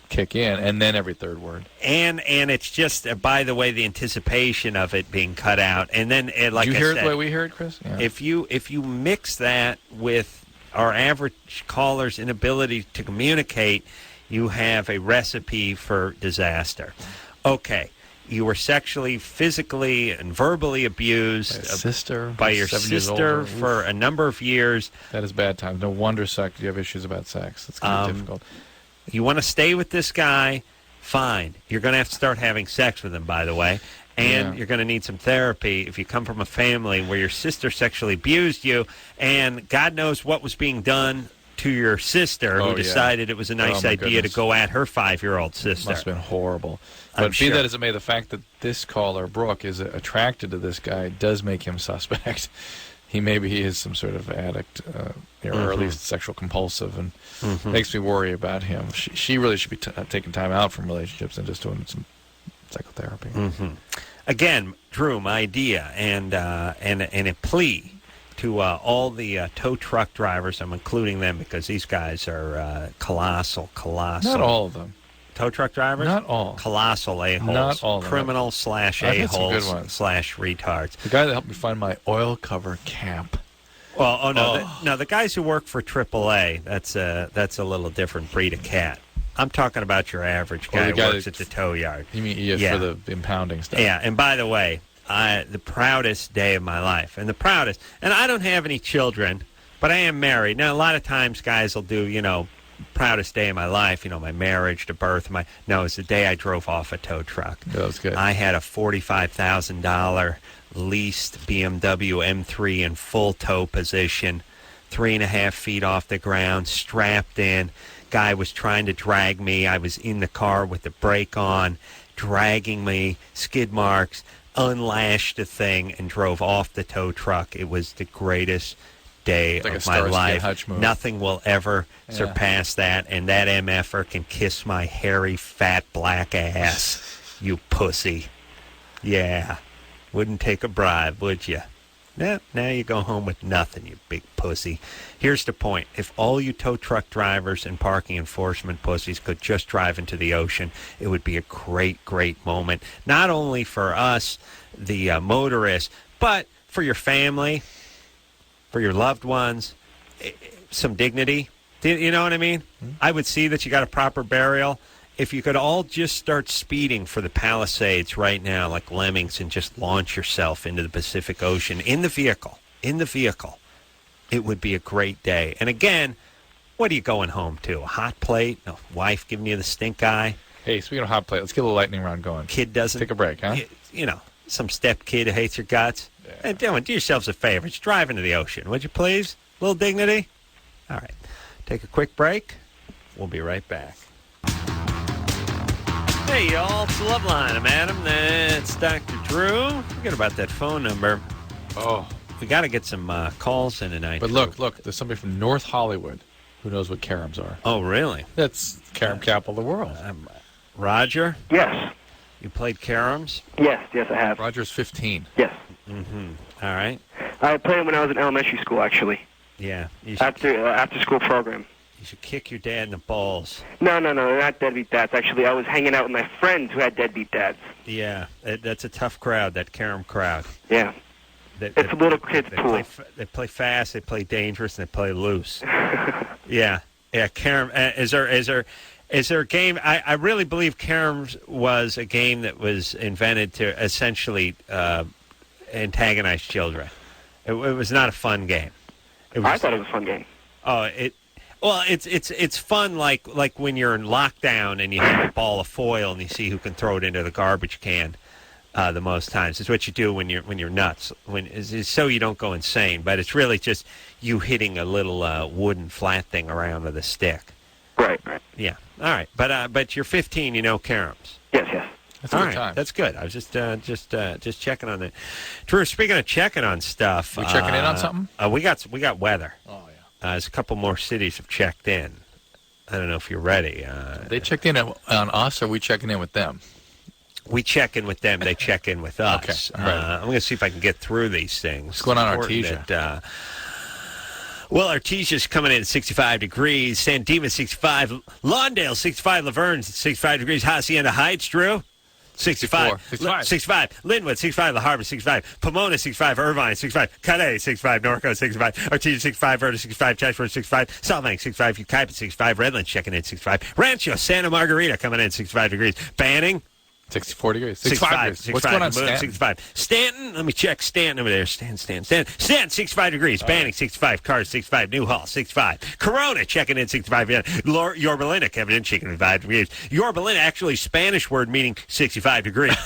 kick in, and then every third word. And it's just, by the way, the anticipation of it being cut out, and then like you I hear said, it the way we hear it, Chris? Yeah. If you mix that with our average caller's inability to communicate, you have a recipe for disaster. Okay. You were sexually, physically, and verbally abused by your sister for a number of years. That is bad times. No wonder you have issues about sex. It's going to be difficult. You want to stay with this guy? Fine. You're going to have to start having sex with him, by the way. And you're going to need some therapy if you come from a family where your sister sexually abused you, and God knows what was being done to your sister, who decided it was a nice idea to go at her 5-year-old sister. Must have been horrible. But be that as it may, the fact that this caller, Brooke, is attracted to this guy does make him suspect. Maybe he is some sort of addict, or at least sexual compulsive, and makes me worry about him. She really should be taking time out from relationships and just doing some psychotherapy. Again, Drew, my idea and a plea to all the tow truck drivers. I'm including them because these guys are colossal. Not all of them. Tow truck drivers? Not all. Colossal a-holes. Not all. Criminal / a-holes / retards. The guy that helped me find my oil cover cap. Well, no, the guys who work for AAA, that's a little different breed of cat. I'm talking about your average guy who works at the tow yard. You mean for the impounding stuff? Yeah, and by the way, the proudest day of my life, and I don't have any children, but I am married. Now, a lot of times guys will do, proudest day of my life, my marriage, the birth of it's the day I drove off a tow truck. That was good. I had a $45,000 leased BMW M3 in full tow position, 3.5 feet off the ground, strapped in. Guy was trying to drag me. I was in the car with the brake on, dragging me, skid marks, unlashed the thing, and drove off the tow truck. It was the greatest day of my life. Nothing will ever surpass that, and that MFer can kiss my hairy, fat, black ass, you pussy. Yeah. Wouldn't take a bribe, would you? Now you go home with nothing, you big pussy. Here's the point. If all you tow truck drivers and parking enforcement pussies could just drive into the ocean, it would be a great, great moment. Not only for us, the motorists, but for your family, for your loved ones, some dignity. You know what I mean? I would see that you got a proper burial. If you could all just start speeding for the Palisades right now like lemmings and just launch yourself into the Pacific Ocean in the vehicle, it would be a great day. And again, what are you going home to? A hot plate? A wife giving you the stink eye? Hey, speaking of hot plate, let's get a little lightning round going. Kid doesn't... Take a break, huh? You know, some step kid who hates your guts. Yeah. Hey, do yourselves a favor. Just drive into the ocean, would you please? A little dignity? All right. Take a quick break. We'll be right back. Hey, y'all, it's Loveline. I'm Adam. That's Dr. Drew. Forget about that phone number. Oh. We got to get some calls in tonight. But look, there's somebody from North Hollywood who knows what caroms are. Oh, really? That's carom capital of the world. Roger? Yes. You played caroms? Yes, I have. Roger's 15. Yes. Mm-hmm. All right. I played when I was in elementary school, actually. Yeah. After school program. You should kick your dad in the balls. No, not deadbeat dads. Actually, I was hanging out with my friends who had deadbeat dads. Yeah, that's a tough crowd, that carom crowd. Yeah. It's a little kid's pool. They play fast, they play dangerous, and they play loose. Yeah, carom. Is there a game? I really believe caroms was a game that was invented to essentially antagonize children. It was not a fun game. I thought it was a fun game. Oh, Well, it's fun like when you're in lockdown and you have a ball of foil and you see who can throw it into the garbage can the most times. It's what you do when you're nuts. It's so you don't go insane, but it's really just you hitting a little wooden flat thing around with a stick. Right. Yeah. All right. But you're 15, you know caroms. Yes. That's a good time. That's good. I was just checking on that. Drew, speaking of checking on stuff, we checking in on something? We got weather. Oh yeah. There's a couple more cities have checked in. I don't know if you're ready. They checked in on us, or we checking in with them? We check in with them. They check in with us. Okay. Right. I'm going to see if I can get through these things. What's going on, Artesia? Well, Artesia's coming in at 65 degrees. San Dimas, 65. Lawndale, 65. Laverne, 65 degrees. Hacienda Heights, Drew? 65. 65. Linwood, 65. La Harbor, 65. Pomona, 65. Irvine, 65. Calais, 65. Norco, 65. Artesia, 65. Verda, 65. Chatsworth, 65. Southbank, 65. Yucaipa, 65. Redlands checking in 65. Rancho, Santa Margarita coming in 65 degrees. Banning, 64 degrees. 65 degrees. What's going on, Stanton? 65. Stanton, let me check Stanton over there. Stanton, 65 degrees. Banning, 65. Cars, 65. Newhall, 65. Corona, checking in 65. Yorba Linda, coming in, checking in 5 degrees. Yorba Linda, actually Spanish word meaning 65 degrees.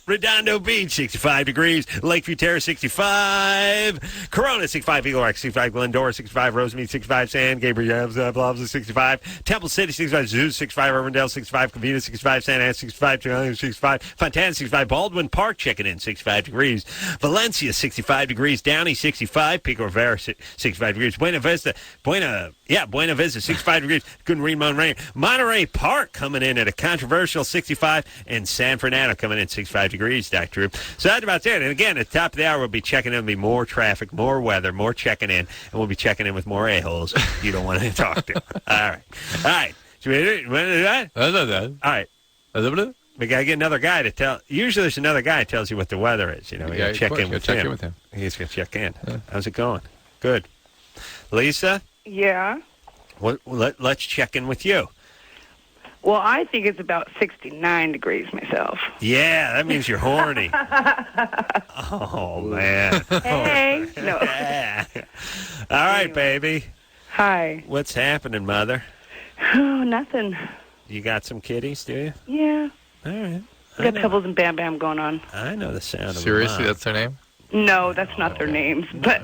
Redondo Beach, 65 degrees. Lakeview Terrace, 65. Corona, 65. Eagle Rock, 65. Glendora, 65. Rosemead, 65. San Gabriel, 65. Temple City, 65. Zoo, 65. Urbandale, 65. Covina, 65. Santa Ana, 65. 65. Fontana, 65. Baldwin Park, checking in, 65 degrees. Valencia, 65 degrees. Downey, 65. Pico Rivera, 65 degrees. Buena Vista, 65 degrees. Couldn't read Monterey. Monterey Park coming in at a controversial 65. And San Fernando coming in 65 degrees, Dr. So that's about it. And again, at the top of the hour, we'll be checking in. There'll be more traffic, more weather, more checking in. And we'll be checking in with more a-holes you don't want to talk to. All right. Should we do that? All right. We got to get another guy to tell. Usually there's another guy who tells you what the weather is. You know, we got to check in with him. He's going to check in. Yeah. How's it going? Good. Lisa? Yeah? Let's check in with you. Well, I think it's about 69 degrees myself. Yeah, that means you're horny. Oh, man. Hey. No. Yeah. All right, baby. Hi. What's happening, mother? Oh, nothing. You got some kitties, do you? Yeah. All right. We got Pebbles and Bam Bam going on. I know the sound of them. Seriously, that's their name? No, that's not their names. But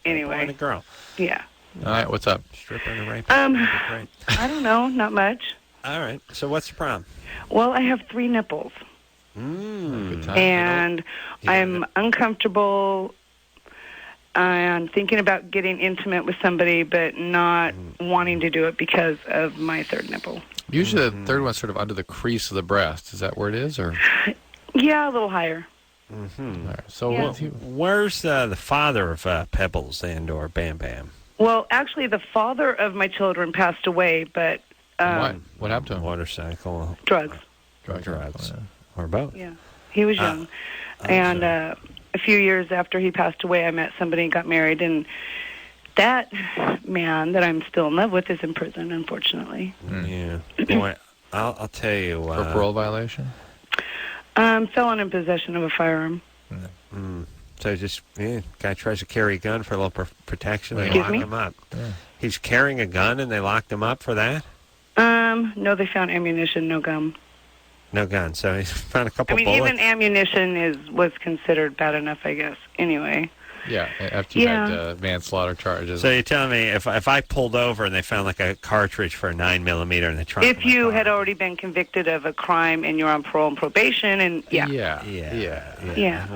anyway. Boy and a girl. Yeah. All right, what's up? Stripper and a rape. I don't know, not much. All right. So what's the problem? Well, I have 3 nipples. Good time. And I'm uncomfortable. I'm thinking about getting intimate with somebody, but not wanting to do it because of my 3rd nipple. Usually the 3rd one's sort of under the crease of the breast. Is that where it is? Or? Yeah, a little higher. Mm-hmm. Right, so where's the father of Pebbles or Bam Bam? Well, actually, the father of my children passed away, but... What happened to him? Motorcycle. Drugs. Drugs. Or both. Yeah. He was young. And a few years after he passed away, I met somebody and got married, and that man that I'm still in love with is in prison, unfortunately. Yeah. Boy, I'll tell you... For parole violation? Felon in possession of a firearm. So guy tries to carry a gun for a little protection. They Excuse lock me? him up. Yeah. He's carrying a gun, and they locked him up for that? No, they found ammunition, no gun. No gun. So he found a couple bullets. Even ammunition was considered bad enough, I guess. Anyway. Yeah, after you had manslaughter charges. So you're telling me if I pulled over and they found like a cartridge for a 9mm in the trunk? If you had already been convicted of a crime and you're on parole and probation, and Yeah.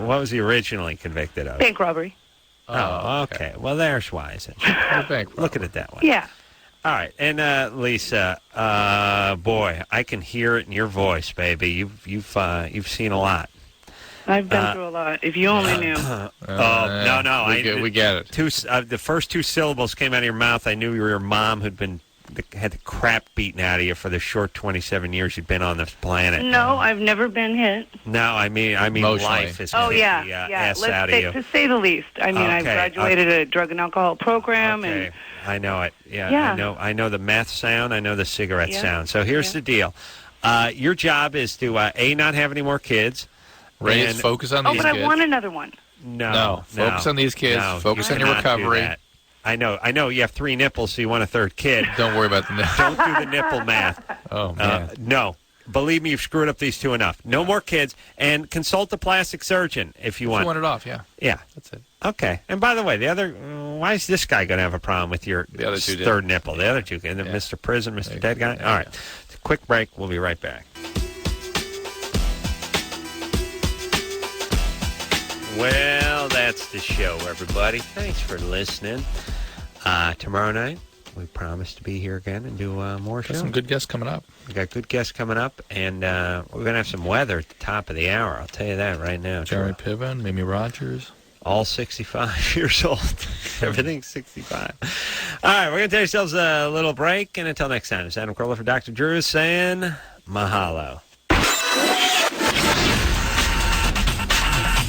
What was he originally convicted of? Bank robbery. Oh, okay. Well, there's why. Look at it that way. Yeah. All right, and Lisa, boy, I can hear it in your voice, baby. You've seen a lot. I've been through a lot. If you only knew. No. We get it. The first two syllables came out of your mouth. I knew you were your mom who'd had the crap beaten out of you for the short 27 years you'd been on this planet. No, I've never been hit. No, I mean life is ass out of you. To say the least. I mean, I graduated a drug and alcohol program, and I know it. Yeah. I know the meth sound. I know the cigarette sound. So here's the deal. Your job is to not have any more kids. Focus on these kids. Oh, but I want another one. No. Focus on these kids. Focus on your recovery. I know. You have 3 nipples, so you want a third kid. Don't worry about the nipples. Don't do the nipple math. Oh, man. No. Believe me, you've screwed up these 2 enough. No more kids. And consult a plastic surgeon if you want. If you want it off, yeah. Yeah. That's it. Okay. And by the way, why is this guy going to have a problem with your third nipple? The other 2, and then Mr. Prison, Mr. Dead Guy? All right. It's a quick break. We'll be right back. Well, that's the show, everybody. Thanks for listening. Tomorrow night, we promise to be here again and do more shows. Got some good guests coming up. We got good guests coming up, and we're going to have some weather at the top of the hour. I'll tell you that right now. Jerry Piven, Mimi Rogers. All 65 years old. Everything's 65. All right, we're going to take ourselves a little break, and until next time, it's Adam Carolla for Dr. Drew saying mahalo.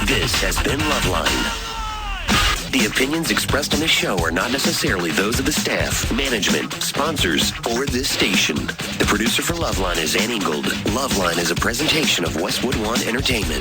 This has been Loveline. The opinions expressed on this show are not necessarily those of the staff, management, sponsors, or this station. The producer for Loveline is Ann Ingold. Loveline is a presentation of Westwood One Entertainment.